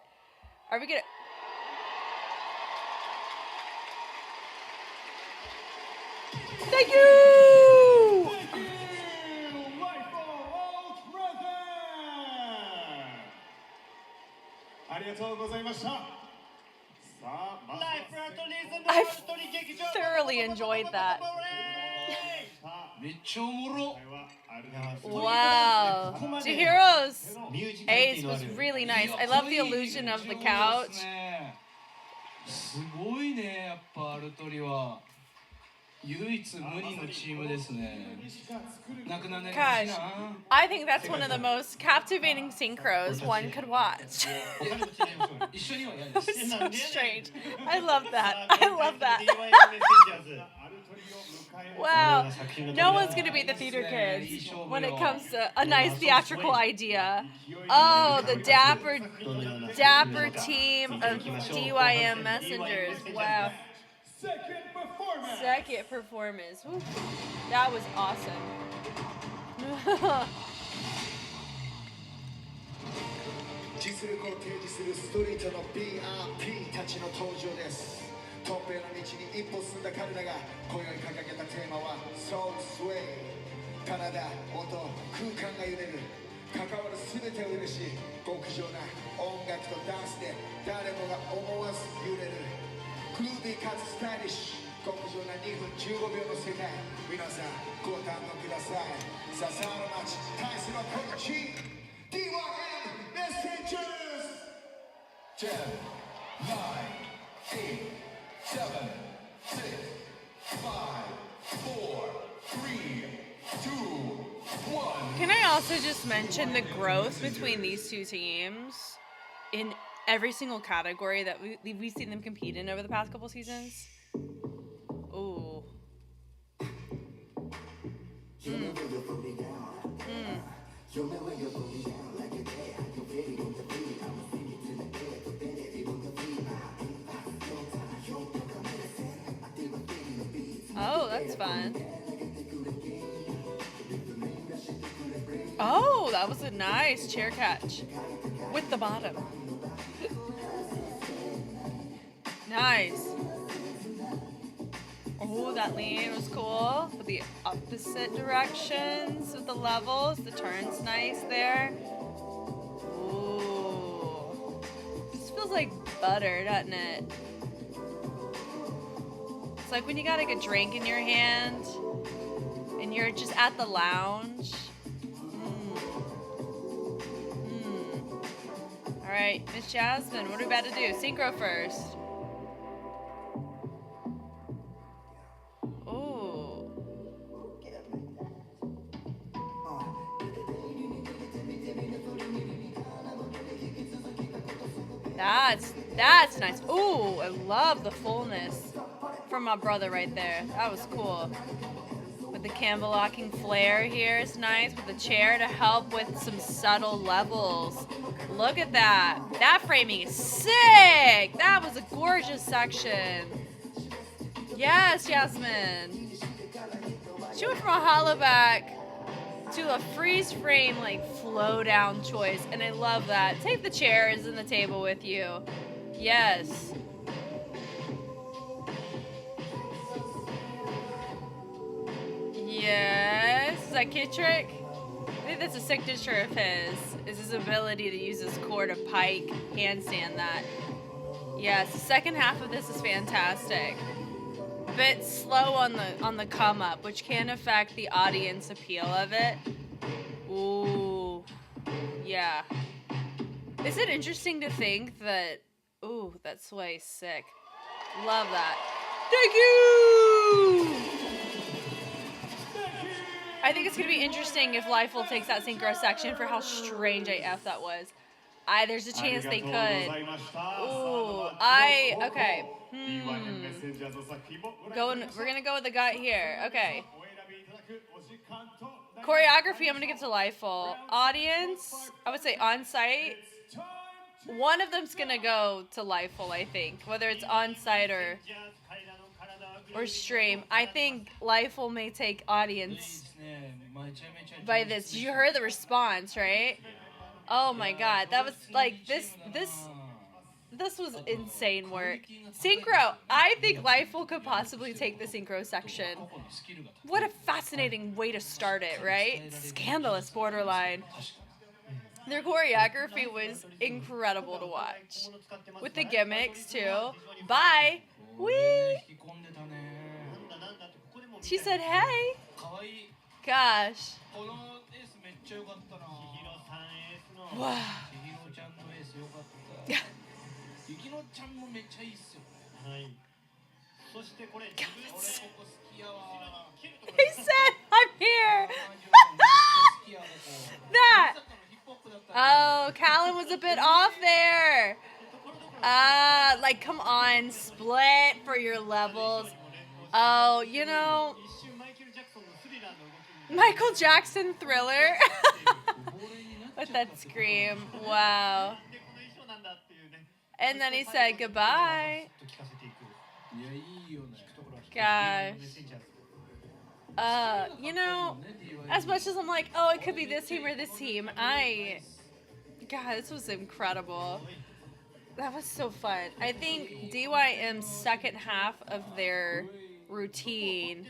Speaker 1: Are we gonna... Thank you! I've thoroughly enjoyed that. Wow. Chihiro's Ace was really nice. I love the illusion of the couch. Gosh, I think that's one of the most captivating synchros one could watch. It's so strange. I love that. I love that. Wow. No one's going to beat the theater kids when it comes to a nice theatrical idea. Oh, the dapper team of DYM messengers. Wow. Second performance. Woo. That was awesome.
Speaker 7: 実力を提示するストリートの BRP たちの登場です。トップへの道に一歩進んだ彼らが今宵掲げたテーマは Soul Sway。体、音、空間が揺れる。関わる全てを許し、極上な音楽とダンスで誰もが思わず揺れる。グルービーかつスタイリッシュ。極上な2分15秒の世界皆さんご堪能くださいさあサウナマッチ対するはこのチーム D.League Messengers
Speaker 5: 10, 9, 8, 7, 6, 5, 4, 3, 2, 1.
Speaker 1: Can I also just mention the growth between these two teams in every single category that we've seen them compete in over the past couple seasons? Ooh. Oh, that's fun. Oh, that was a nice chair catch with the bottom. Nice. Oh, that lean was cool. With the opposite directions with the levels. The turn's nice there. Ooh. This feels like butter, doesn't it? It's like when you got like a drink in your hand and you're just at the lounge. All right, Miss Jasmine, what are we about to do? Synchro first. Oh. That's nice. Ooh, I love the fullness from my brother right there. That was cool. With the canvas locking flare here is nice with the chair to help with some subtle levels. Look at that. That framing is sick. That was a gorgeous section. Yes, Jasmine. She went from a hollow back to a freeze frame like flow down choice, and I love that. Take the chairs and the table with you. Yes. Yes. Is that Kid Trick? I think that's a signature of his. Is his ability to use his core to pike handstand that. Yes, the second half of this is fantastic. A bit slow on the come up, which can affect the audience appeal of it. Ooh. Yeah. Is it interesting to think that ooh, that sway's sick. Love that. Thank you! I think it's going to be interesting if Lifeful takes that synchro section for how strange AF that was. There's a chance they could. Ooh, okay. We're going to go with the gut here. Okay. Choreography, I'm going to give to Lifeful. Audience, I would say on-site. One of them's going to go to Lifeful, I think. Whether it's on-site or stream. I think Lifeful may take audience by this. You heard the response, right? Oh my god, that was like this was insane work. Synchro, I think Lifeful could possibly take the synchro section. What a fascinating way to start it, right? Scandalous borderline. Their choreography was incredible to watch. With the gimmicks too. Bye! Wee! She said, hey! Gosh. Wow. He said, I'm here! That! Oh, Callan was a bit off there. Like, come on, split for your levels. Oh, you know, Michael Jackson Thriller. With that scream. Wow. And then he said goodbye. Gosh. You know, as much as I'm like, oh, it could be this team or this team, God, this was incredible. That was so fun. I think DYM's second half of their routine,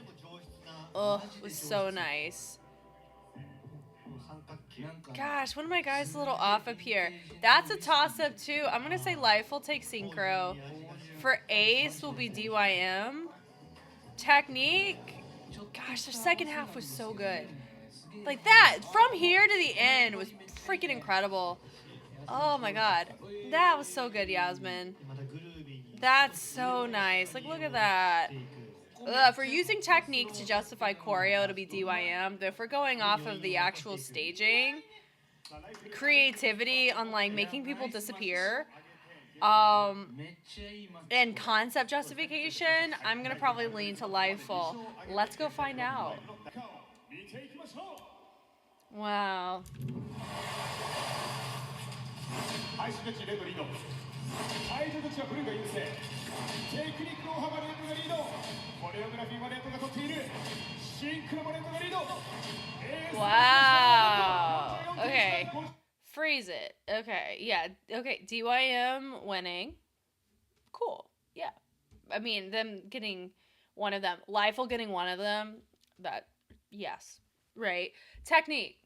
Speaker 1: was so nice. Gosh, one of my guys a little off up here. That's a toss-up, too. I'm going to say Life will take Synchro. For Ace will be DYM. technique. Gosh, the second half was so good. Like that, from here to the end was freaking incredible. Oh my god. That was so good, Yasmin. That's so nice. Like, look at that. If we're using technique to justify choreo, it'll be DYM. But if we're going off of the actual staging, creativity on, like, making people disappear, and concept justification, I'm gonna probably lean to live full. Let's go find out. Wow. Wow. Okay. Freeze it. Okay. Yeah. Okay. DYM winning. Cool. Yeah. I mean, them getting one of them. Leifel getting one of them. That, yes. Right. Technique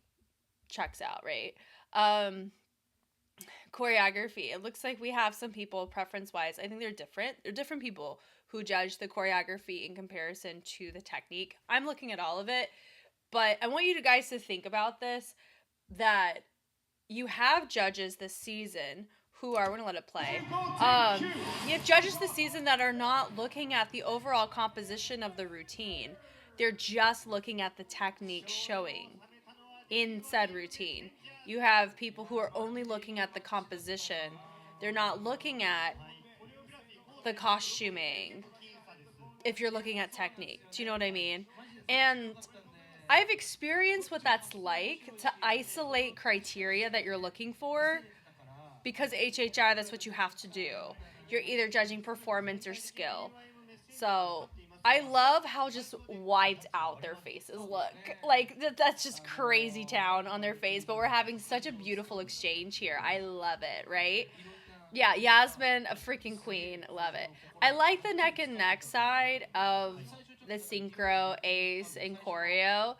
Speaker 1: checks out, right? Choreography. It looks like we have some people, preference-wise, I think they're different. They're different people who judge the choreography in comparison to the technique. I'm looking at all of it, but I want you guys to think about this, that you have judges this season who are, we're gonna let it play. You have judges this season that are not looking at the overall composition of the routine. They're just looking at the technique showing in said routine. You have people who are only looking at the composition. They're not looking at the costuming if you're looking at technique. Do you know what I mean? And I've experienced what that's like to isolate criteria that you're looking for, because HHI, that's what you have to do. You're either judging performance or skill. So I love how just wiped out their faces look. Like, that's just crazy town on their face, but we're having such a beautiful exchange here. I love it, right? Yeah, Yasmin, a freaking queen. Love it. I like the neck and neck side of the synchro, ace, and choreo.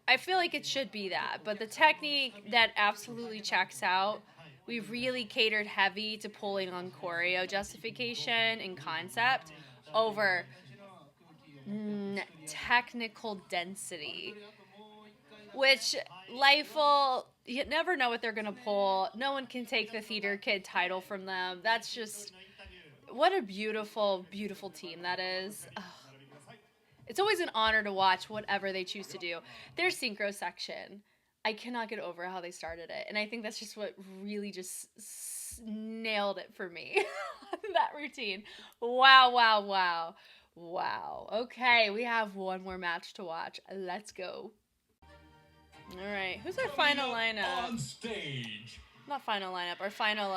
Speaker 1: I feel like it should be that, but the technique, that absolutely checks out. We really catered heavy to pulling on choreo justification and concept over technical density, which Leifel, you never know what they're gonna pull. No one can take the theater kid title from them. That's just, what a beautiful, beautiful team that is. Ugh. It's always an honor to watch whatever they choose to do. Their synchro section, I cannot get over how they started it, and I think that's just what really just nailed it for me. That routine. Wow, wow, wow. Wow. Okay, we have one more match to watch. Let's go. All right, who's our final lineup?
Speaker 5: On stage.
Speaker 1: Not final lineup. Our final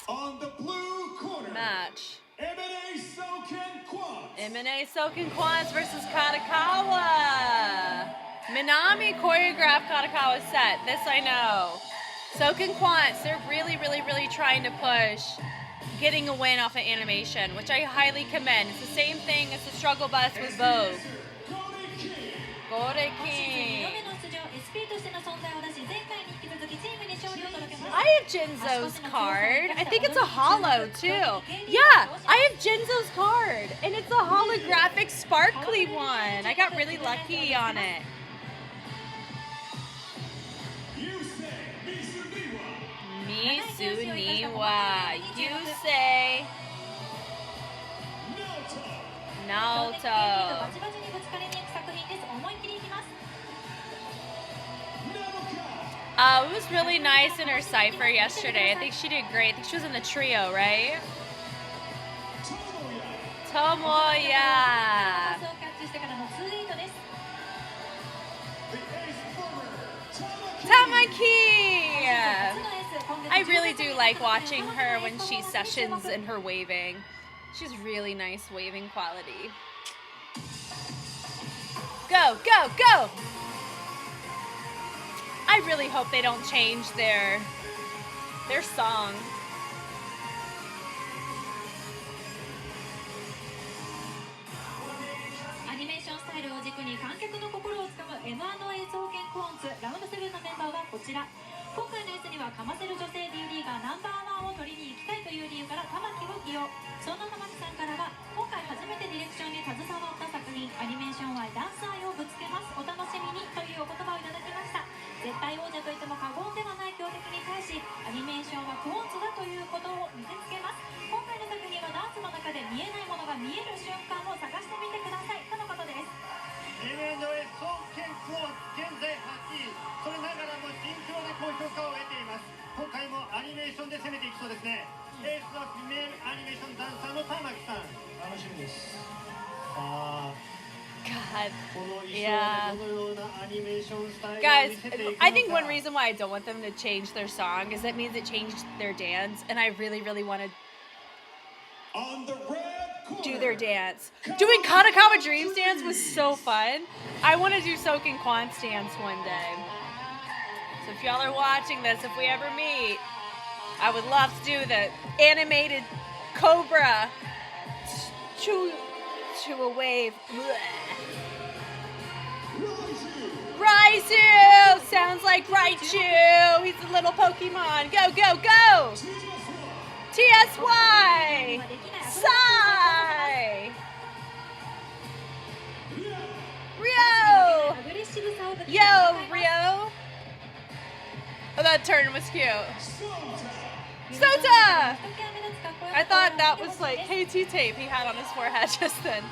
Speaker 6: On the blue corner,
Speaker 1: match.
Speaker 6: ASOUKENQUANTS
Speaker 1: versus Katakawa. Minami choreographed Katakawa's set. This I know. ASOUKENQUANTS, they're really, really, really trying to push getting a win off of animation, which I highly commend. It's the same thing as the struggle bus with Vogue. Gore King. I have Jinzo's card. I think it's a holo too. Yeah, I have Jinzo's card, and it's a holographic sparkly one. I got really lucky on it. Misuniwa. Yusei. Naoto. It was really nice in her cypher yesterday. I think she did great. I think she was in the trio, right? Tomoya. Tamaki. I really do like watching her when she sessions and her waving. She's really nice waving quality. Go, go, go! I really hope they don't change their song.
Speaker 3: Animation style を軸に観客の心をつかむ M&A 双剣コーンツラウンド7のメンバーはこちら。今回の S にはかませる女性 D リーガーナンバー1を取りに行きたいという理由から玉木を起用。そんな玉木さんからは今回初めてディレクションに携わった作品アニメーションはダンス愛をぶつけます、お楽しみにというお言葉をいただきました。絶対王者といっても過言ではない強敵に対しアニメーションはクォンツだということを見せつけます。今回の作品はダンスの中で見えないものが見える瞬間を探してみてくださいとのことです。
Speaker 2: M&A 総研クォンツ現在8位、それながらもシンクロで高評価を得ています。今回もアニメーションで攻めていきそうですね。エースはフィメールアニメーションダンサーの玉木さん、
Speaker 4: 楽しみです。
Speaker 1: God.
Speaker 2: この衣装
Speaker 1: Yeah.
Speaker 2: でどのようなアニメーションスタイルを
Speaker 1: Guys,
Speaker 2: 見せていくのか。
Speaker 1: I think one reason why I don't want them to change their song is that means it changed their dance, and I really, really want to
Speaker 6: On the red corner,
Speaker 1: do their dance. Doing Katakawa Dreams dance was so fun. I want to do ASOUKENQUANTS dance one day. So if y'all are watching this, if we ever meet, I would love to do the animated cobra to a wave. Raizu! Sounds like Raichu! He's a little Pokemon. Go, go, go! TSY! Sai! Rio! Yo, Rio! Oh, that turn was cute. Sota! I thought that was like KT tape he had on his forehead just then,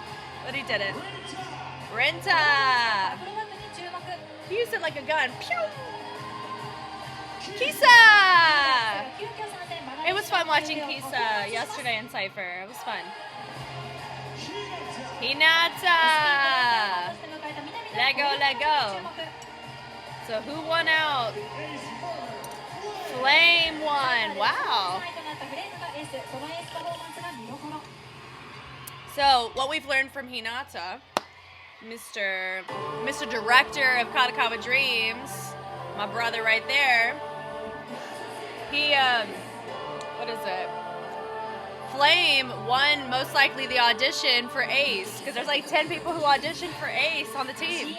Speaker 1: but he didn't. Renta! He used it like a gun. Pew! Kisa! It was fun watching Kisa yesterday in Cypher. It was fun. Hinata! Lego, Lego. So who won out? Flame won. Wow. So what we've learned from Hinata, Mr. Director of Katakawa Dreams, my brother right there, he, what is it? Flame won most likely the audition for Ace, because there's like 10 people who auditioned for Ace on the team.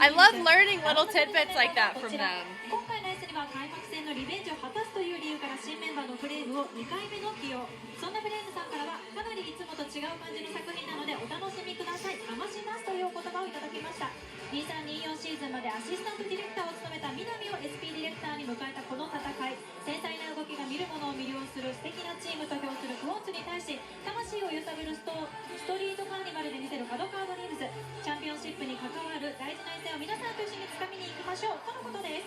Speaker 1: I love learning little tidbits like that from them.
Speaker 3: 今回の S には開幕戦のリベンジを果たすという理由から新メンバーのフレームを2回目の起用。そんなフレームさんからはかなりいつもと違う感じの作品なのでお楽しみください、かましますというお言葉をいただきました。2324シーズンまでアシスタントディレクターを務めた南を SP ディレクターに迎えたこの戦い、繊細な動きが見る者を魅了する素敵なチームと評するクォンツに対し魂を揺さぶるストリートカーニバルで見せる角川ドリームズ、チャンピオンシップに関わる大事な一戦を皆さんと一緒に掴みに行きましょうとのことです。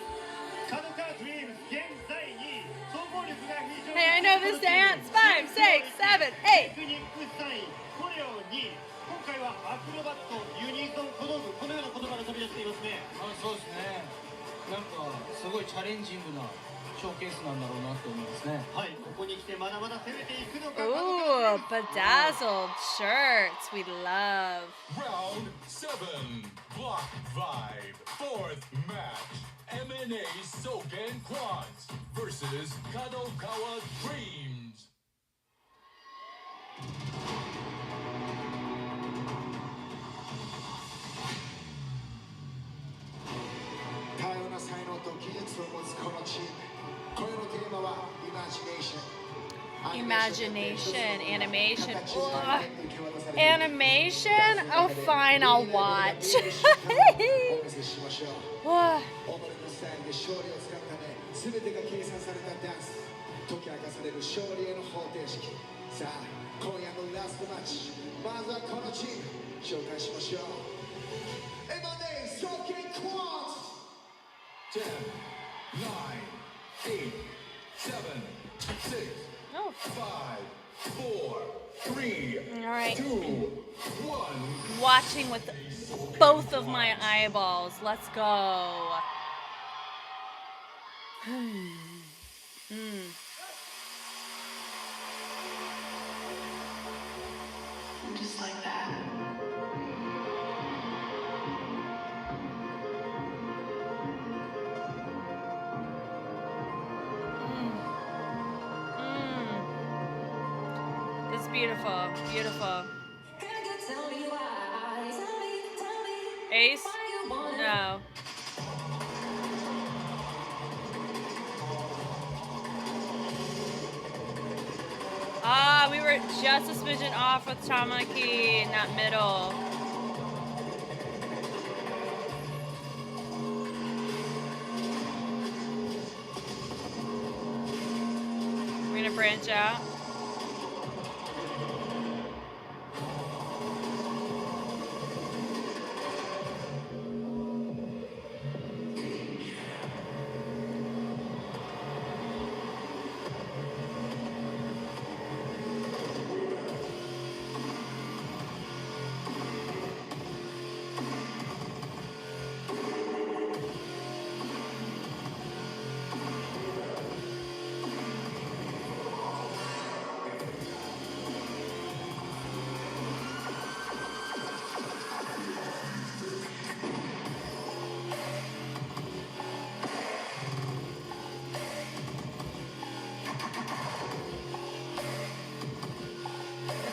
Speaker 2: 角川ドリームズ現在2位、総合力が非常に
Speaker 1: Hey, I know this dance. 5, 6, 7, 8.
Speaker 2: テクニック3位、コレオ2位。今回はアクロバット、ユニゾン、小道具、このような言葉が飛び出していますね。
Speaker 4: そうですね。なんかすごいチャレンジングなショーケースなんだろうなと思いますね。
Speaker 2: はい、ここに来てまだまだ攻めていくのか。
Speaker 1: Ooh, bedazzled shirts. We love.
Speaker 5: Round 7, Block Vibe, 4th match. M&A ASOUKENQUANTS versus Kadokawa Dreams.
Speaker 7: 多様な才能と技術を持つこのチーム。今夜のテーマはイマジネーション。
Speaker 1: Imagination, animation. Ugh. Animation? Oh, fine, I'll watch.
Speaker 7: お見せしましょう。
Speaker 1: Ugh.
Speaker 7: 己のスタイルで勝利をつかむため、全てが計算されたダンス。解き明かされる勝利への方程式。さあ、今夜のラストマッチ。まずはこのチーム、紹介しましょう。M&A ASOUKENQUANTS.
Speaker 5: 10, 9, 8, 7, 6,
Speaker 1: Oh,
Speaker 5: 5, 4, 3,
Speaker 1: all right.
Speaker 5: 2, 1.
Speaker 1: Watching with both of my eyeballs. Let's go.
Speaker 8: Just like that.
Speaker 1: It's beautiful, beautiful. Ace? No. we were just a smidgen off with Tamaki in that middle. We're gonna branch out.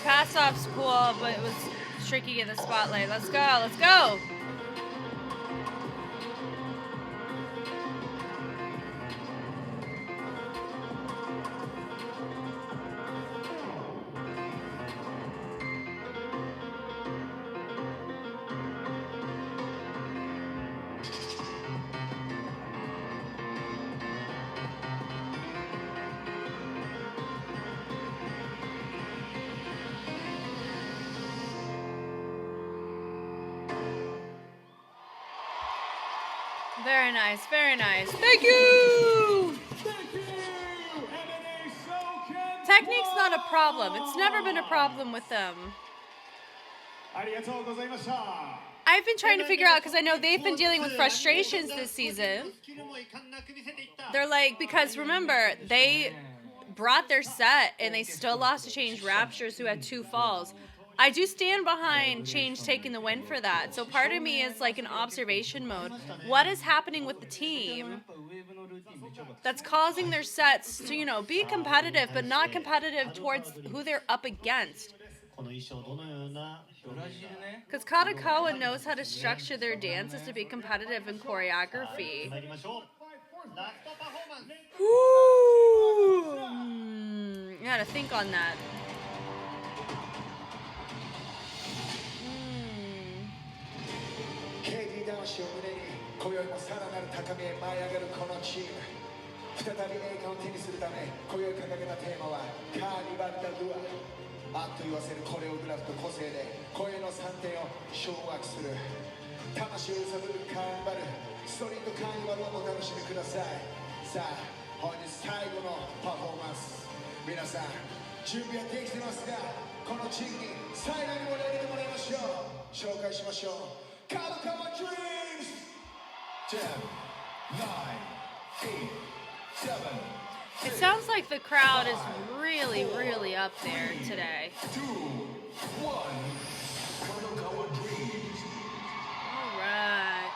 Speaker 1: Pass-off's cool, but it was tricky in the spotlight. Let's go, let's go! Very nice, very nice. Thank you! Technique's not a problem. It's never been a problem with them. I've been trying to figure out, because I know they've been dealing with frustrations this season. They're like, because remember, they brought their set and they still lost to Change Raptures, who had 2 falls. I do stand behind Change taking the win for that. So part of me is like in observation mode. What is happening with the team that's causing their sets to, you know, be competitive, but not competitive towards who they're up against? Because Katakawa knows how to structure their dances to be competitive in choreography. Ooh. You gotta think on that.
Speaker 7: KD 男子を胸に今宵もさらなる高みへ舞い上がるこのチーム再び栄冠を手にするため今宵掲げたテーマはカーニバル・ダ・ルアあっと言わせるコレオグラフと個性で今宵の3点を掌握する魂を揺さぶるカーニバルストリートカーニバルをお楽しみくださいさあ本日最後のパフォーマンス皆さん準備はできてますかこの地域に最後に盛り上げてもらいましょう紹介しましょうKalakawa Dreams!
Speaker 5: 10, 9, 8, 7.
Speaker 1: It sounds like the crowd is really, really up there today.
Speaker 5: 2, 1. Kalakawa Dreams.
Speaker 1: All right.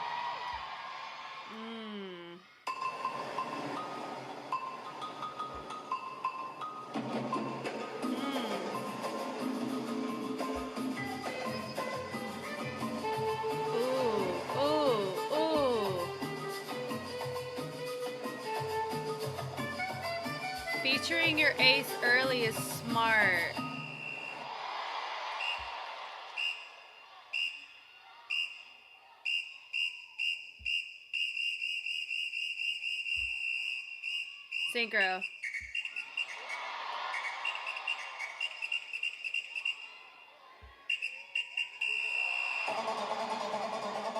Speaker 1: Featuring your ace early is smart. Synchro.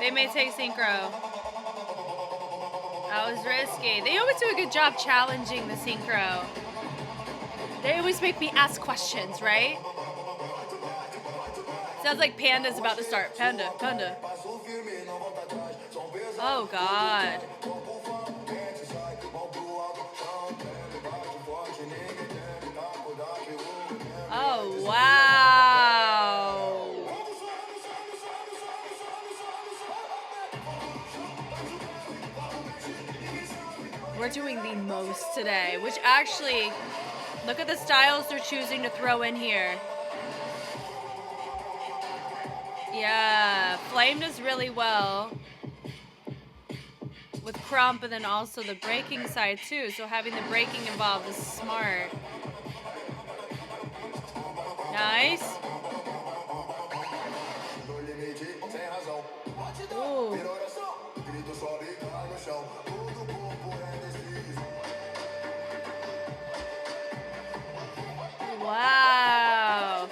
Speaker 1: They may take synchro. That was risky. They always do a good job challenging the synchro. They always make me ask questions, right? Sounds like Panda's about to start. Panda, Panda. Oh, God. Oh, wow. We're doing the most today, which actually, look at the styles they're choosing to throw in here. Yeah, Flame does really well with Crump, and then also the breaking side too. So having the breaking involved is smart. Nice. Ooh. Wow.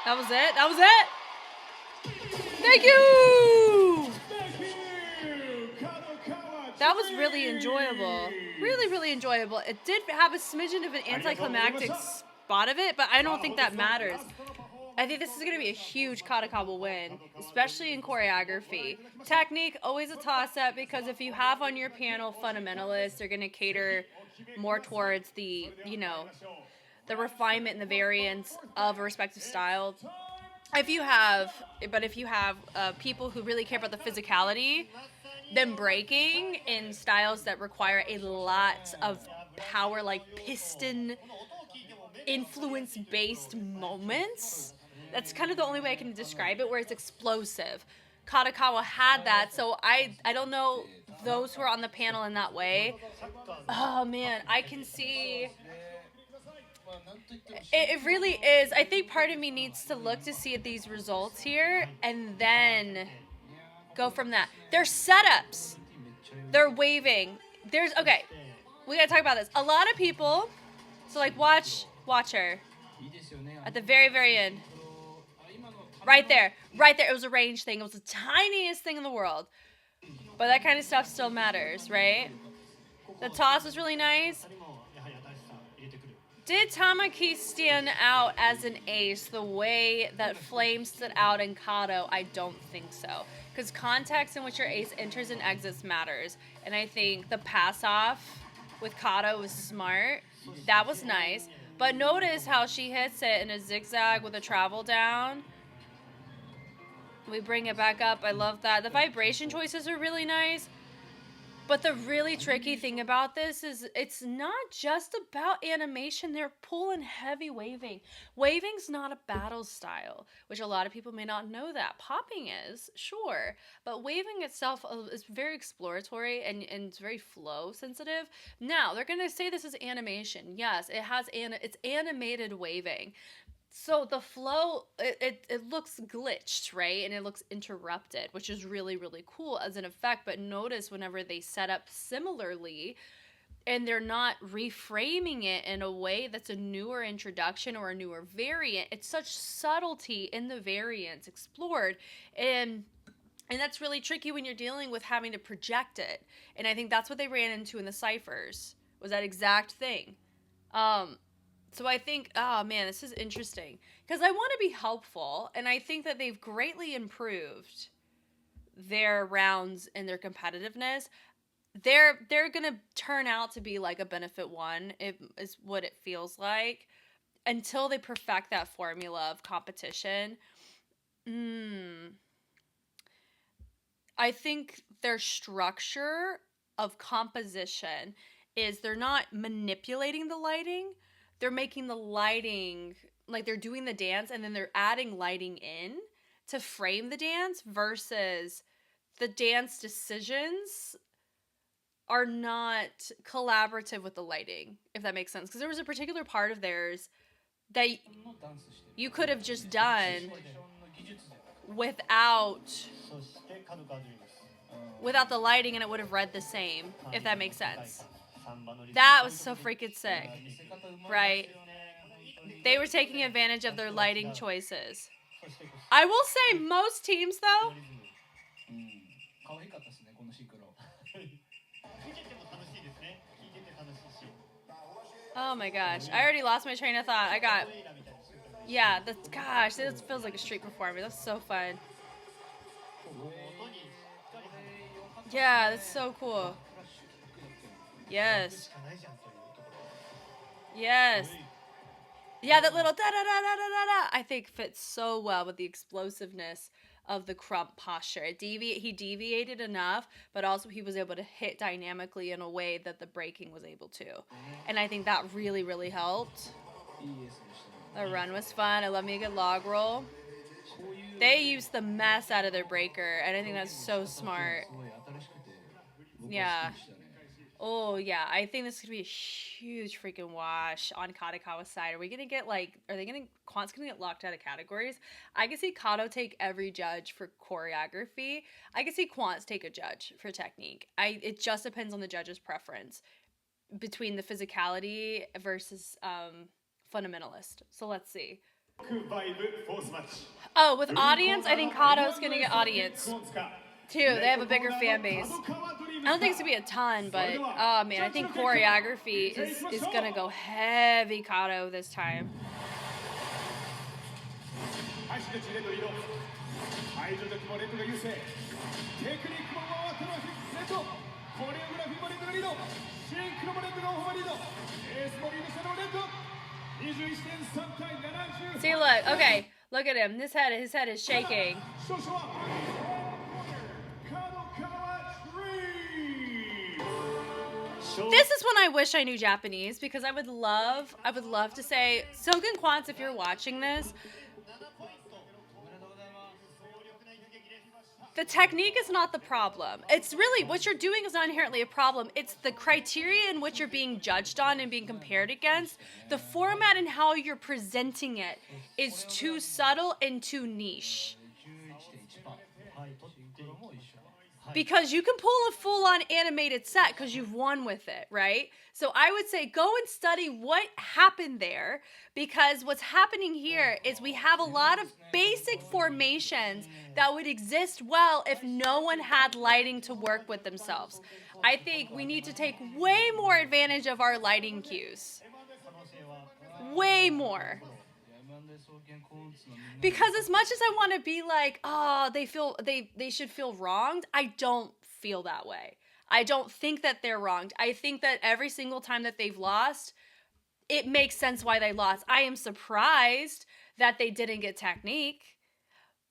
Speaker 1: That was it? That was it? Thank you! That was really enjoyable. Really, really enjoyable. It did have a smidgen of an anticlimactic spot of it, but I don't think that matters. I think this is going to be a huge Katakawa win, especially in choreography. Technique, always a toss-up, because if you have on your panel fundamentalists, they're going to cater more towards the, you know, the refinement and the variance of a respective style. If you have people who really care about the physicality, then breaking in styles that require a lot of power, like piston influence-based moments, that's kind of the only way I can describe it, where it's explosive. Katakawa had that, so I don't know those who are on the panel in that way. Oh man, I can see... It really is. I think part of me needs to look to see these results here and then go from that. They're setups. They're waving. Okay, we gotta talk about this. A lot of people, so like watch her at the very, very end. Right there. It was a range thing. It was the tiniest thing in the world. But that kind of stuff still matters, right? The toss was really nice. Did Tamaki stand out as an ace the way that Flame stood out in Kato? I don't think so. Because context in which your ace enters and exits matters. And I think the pass-off with Kato was smart. That was nice. But notice how she hits it in a zigzag with a travel down. We bring it back up. I love that. The vibration choices are really nice. But the really tricky thing about this is it's not just about animation. They're pulling heavy waving. Waving's not a battle style, which a lot of people may not know that. Popping is, sure. But waving itself is very exploratory and it's very flow sensitive. Now, they're going to say this is animation. Yes, it's animated waving. So the flow, it looks glitched, right? And it looks interrupted, which is really, really cool as an effect. But notice whenever they set up similarly and they're not reframing it in a way that's a newer introduction or a newer variant, it's such subtlety in the variants explored. And that's really tricky when you're dealing with having to project it. And I think that's what they ran into in the ciphers, was that exact thing. So I think, oh man, this is interesting. Because I want to be helpful, and I think that they've greatly improved their rounds and their competitiveness. They're going to turn out to be like a benefit one, is what it feels like, until they perfect that formula of competition. I think their structure of composition is they're not manipulating the lighting. They're making the lighting, like they're doing the dance and then they're adding lighting in to frame the dance, versus the dance decisions are not collaborative with the lighting, if that makes sense. Because there was a particular part of theirs that you could have just done without the lighting and it would have read the same, if that makes sense. That was so freaking sick, right? They were taking advantage of their lighting choices. I will say most teams, though, oh my gosh, I already lost my train of thought. This feels like a street performance. That's so fun. Yeah, that's so cool. Yes. Yeah, that little da-da-da-da-da-da, I think fits so well with the explosiveness of the crump posture. He deviated enough, but also he was able to hit dynamically in a way that the breaking was able to. And I think that really, really helped. The run was fun. I love me a good log roll. They use the mess out of their breaker, and I think that's so smart. Yeah. Oh, yeah. I think this could be a huge freaking wash on Katakawa's side. Are we going to get, like, Quant's going to get locked out of categories? I can see Kato take every judge for choreography. I can see Quant's take a judge for technique. It just depends on the judge's preference between the physicality versus fundamentalist. So let's see. Oh, with audience, I think Kato's going to get audience. Too. They have a bigger fan base. I don't think it's going to be a ton, but, oh, man, I think choreography is going to go heavy Kato this time. See, look. Okay. Look at him. His head is shaking. This is when I wish I knew Japanese, because I would love to say, ASOUKENQUANTS, if you're watching this, the technique is not the problem. It's really, what you're doing is not inherently a problem. It's the criteria in which you're being judged on and being compared against. The format and how you're presenting it is too subtle and too niche. Because you can pull a full-on animated set because you've won with it, right? So I would say go and study what happened there, because what's happening here is we have a lot of basic formations that would exist well if no one had lighting to work with themselves. I think we need to take way more advantage of our lighting cues. Way more. Because as much as I want to be like, oh, they should feel wronged, I don't feel that way. I don't think that they're wronged. I think that every single time that they've lost, it makes sense why they lost. I am surprised that they didn't get technique,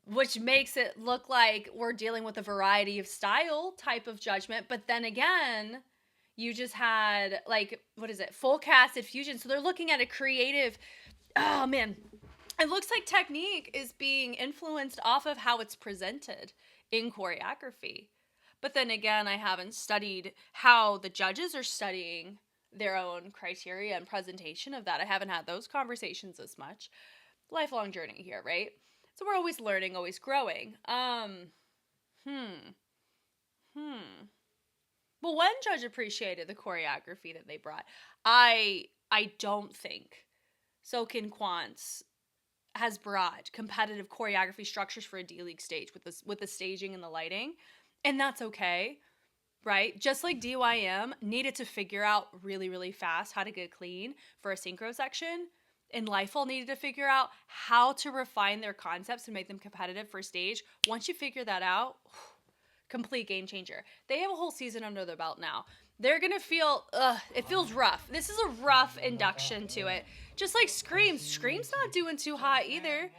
Speaker 1: which makes it look like we're dealing with a variety of style type of judgment. But then again, you just had, like, what is it? Full casted fusion. So they're looking at a creative, oh man, it looks like technique is being influenced off of how it's presented in choreography. But then again, I haven't studied how the judges are studying their own criteria and presentation of that. I haven't had those conversations as much. Lifelong journey here, right? So we're always learning, always growing. Well, one judge appreciated the choreography that they brought. I don't think ASOUKENQUANTS has brought competitive choreography structures for a D-League stage with the staging and the lighting, and that's okay, right? Just like DYM needed to figure out really, really fast how to get clean for a synchro section, and Lifeall needed to figure out how to refine their concepts and make them competitive for stage. Once you figure that out, complete game changer. They have a whole season under their belt now. They're gonna feel, it feels rough. This is a rough induction to it. Just like Scream. Scream's not doing too hot either.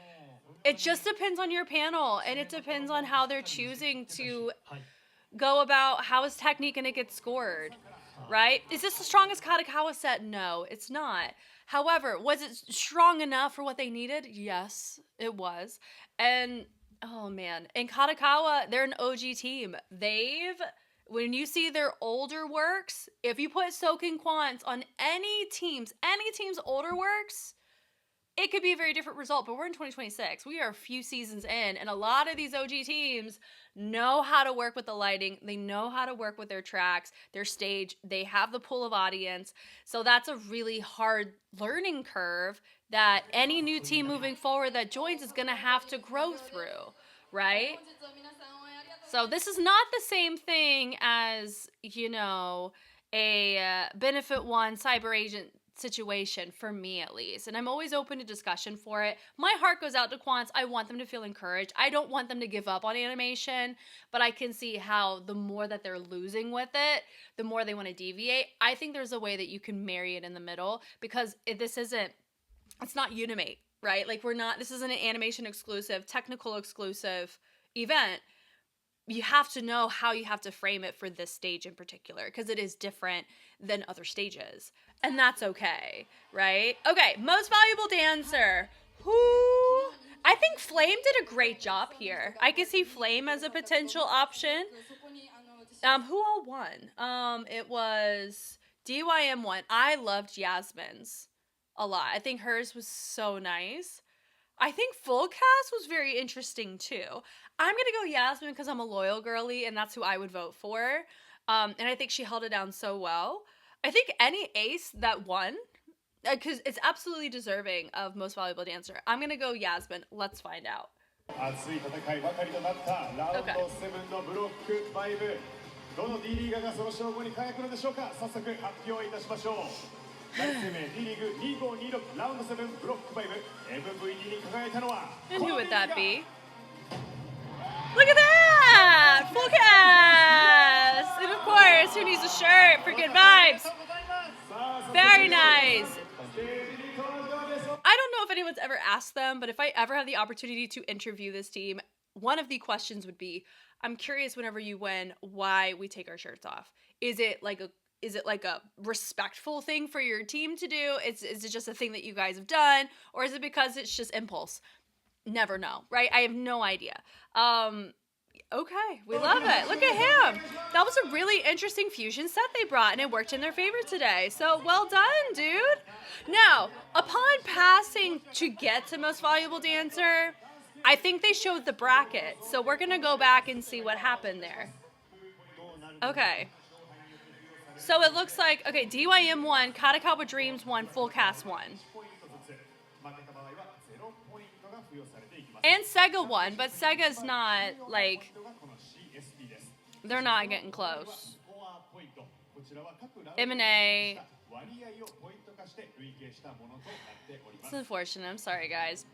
Speaker 1: It just depends on your panel, and it depends on how they're choosing to go about how is technique gonna get scored, right? Is this the strongest Katakawa set? No, it's not. However, was it strong enough for what they needed? Yes, it was. And, oh man, in Katakawa, they're an OG team. When you see their older works, if you put ASOUKENQUANTS on any team's older works, it could be a very different result. But we're in 2026. We are a few seasons in, and a lot of these OG teams know how to work with the lighting. They know how to work with their tracks, their stage. They have the pull of audience. So that's a really hard learning curve that any new team moving forward that joins is going to have to grow through, right? So this is not the same thing as, a Benefit One cyber agent situation, for me at least. And I'm always open to discussion for it. My heart goes out to Quants. I want them to feel encouraged. I don't want them to give up on animation, but I can see how the more that they're losing with it, the more they want to deviate. I think there's a way that you can marry it in the middle, because it's not Unimate, right? Like this isn't an animation exclusive, technical exclusive event. You have to know how you have to frame it for this stage in particular, because it is different than other stages. And that's okay, right? Okay, most valuable dancer. Who? I think Flame did a great job here. I could see Flame as a potential option. Who all won? It was DYM won. I loved Yasmin's a lot. I think hers was so nice. I think Full Cast was very interesting too. I'm gonna go Yasmin because I'm a loyal girly and that's who I would vote for. And I think she held it down so well. I think any ace that won, because it's absolutely deserving of most valuable dancer. I'm gonna go Yasmin. Let's find out.
Speaker 6: 熱い戦いばかりとなったラウンド7のブロック5。どの D リーガーがその称号に輝くのでしょうか。早速発表いたしましょう。第一生命 D リーグ2526ラウンド7ブロック5 MVP に輝いたのは
Speaker 1: And who would that be? Look at that! Full cast! And of course, who needs a shirt for good vibes? Very nice. I don't know if anyone's ever asked them, but if I ever have the opportunity to interview this team, one of the questions would be, I'm curious whenever you win, why we take our shirts off. Is it like a respectful thing for your team to do? Is it just a thing that you guys have done? Or is it because it's just impulse? Never know, right? I have no idea. Okay, we love it. Look at him. That was a really interesting fusion set they brought, and it worked in their favor today. So well done, dude. Now, upon passing to get to most valuable dancer, I think they showed the bracket. So we're going to go back and see what happened there. Okay. So it looks like, okay, DYM won, Katakawa Dreams won, Full Cast won. And Sega won, but Sega's not, like, they're not getting close. M&A. It's unfortunate. I'm sorry, guys.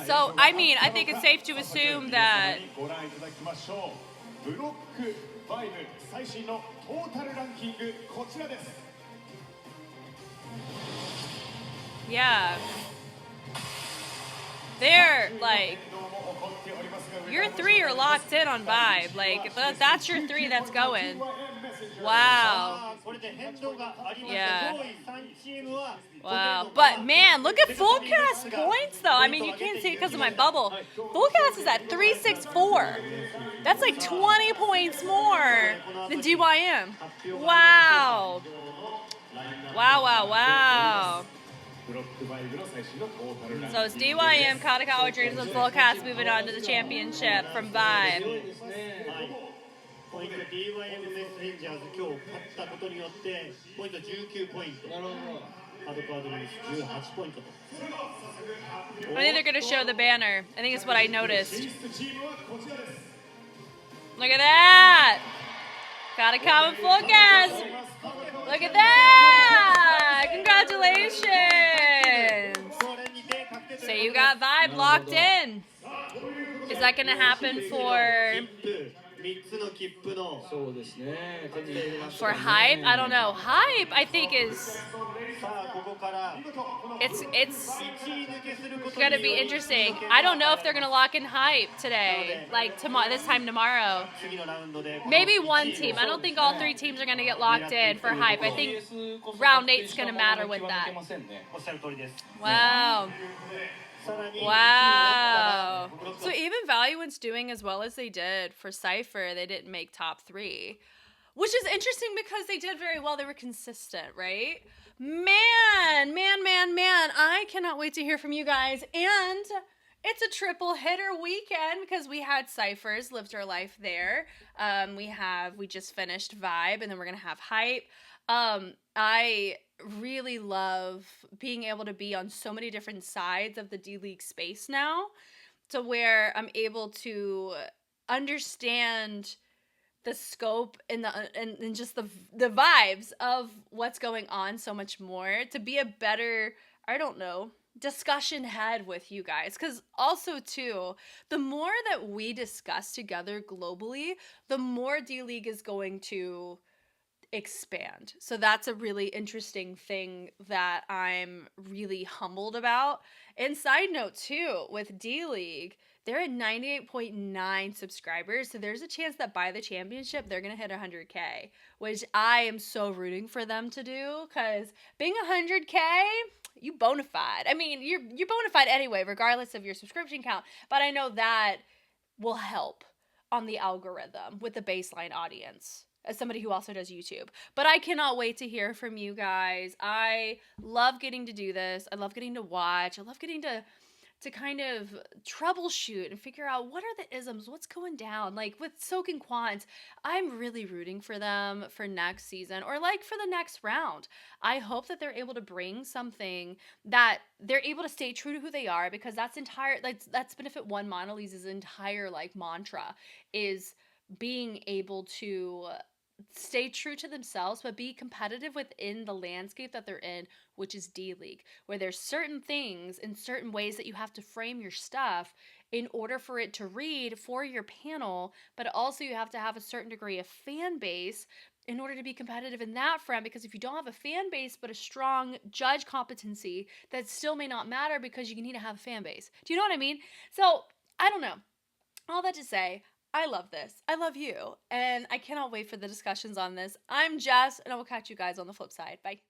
Speaker 1: So, I mean, I think it's safe to assume that... Yeah. They're, like, your three are locked in on Vibe. Like, that's your three that's going. Wow. Yeah. Wow. But, man, look at Full Cast points, though. I mean, you can't see it because of my bubble. Full Cast is at 364. That's like 20 points more than DYM. Wow. Wow, wow, wow. So it's DYM, Katakawa Dreams, and Full Cast moving on to the championship from Vibe.
Speaker 2: ポイント DYM メッセンジャーズ今日勝ったことによってポイント19ポイント。ハドコアドリーム18ポイントと。
Speaker 1: I think they're going to show the banner. I think it's what I noticed. Look at that! Katakawa Full Cast! Look at that! Congratulations! So you got Vibe locked in. Is that going to happen for Hype? I don't know. Hype, I think, is... It's going to be interesting. I don't know if they're going to lock in Hype today, like this time tomorrow. Maybe one team. I don't think all three teams are going to get locked in for Hype. I think round 8 is going to matter with that. Wow. Wow. So even Valuant's doing as well as they did for Cypher, they didn't make top 3. Which is interesting because they did very well. They were consistent, right? Man. I cannot wait to hear from you guys. And it's a triple hitter weekend because we had Cyphers, lived our life there. We just finished Vibe, and then we're going to have Hype. I really love being able to be on so many different sides of the D-League space now, to where I'm able to understand the scope and just the vibes of what's going on so much more, to be a better, I don't know, discussion head with you guys. Because also too, the more that we discuss together globally, the more D-League is going to expand. So that's a really interesting thing that I'm really humbled about. And side note too, with D-League, they're at 98.9 subscribers, so there's a chance that by the championship, they're going to hit 100K, which I am so rooting for them to do, because being 100K, you bona fide. I mean, you're bona fide anyway, regardless of your subscription count, but I know that will help on the algorithm with the baseline audience, as somebody who also does YouTube. But I cannot wait to hear from you guys. I love getting to do this. I love getting to watch. I love getting to kind of troubleshoot and figure out what are the isms, what's going down. Like with ASOUKENQUANTS, I'm really rooting for them for next season, or like for the next round. I hope that they're able to bring something that they're able to stay true to who they are, because that's Benefit One Monolith's entire like mantra is being able to stay true to themselves, but be competitive within the landscape that they're in, which is D.League, where there's certain things and certain ways that you have to frame your stuff in order for it to read for your panel, but also you have to have a certain degree of fan base in order to be competitive in that front, because if you don't have a fan base but a strong judge competency, that still may not matter, because you need to have a fan base. Do you know what I mean? So, I don't know. All that to say, I love this. I love you. And I cannot wait for the discussions on this. I'm Jess, and I will catch you guys on the flip side. Bye.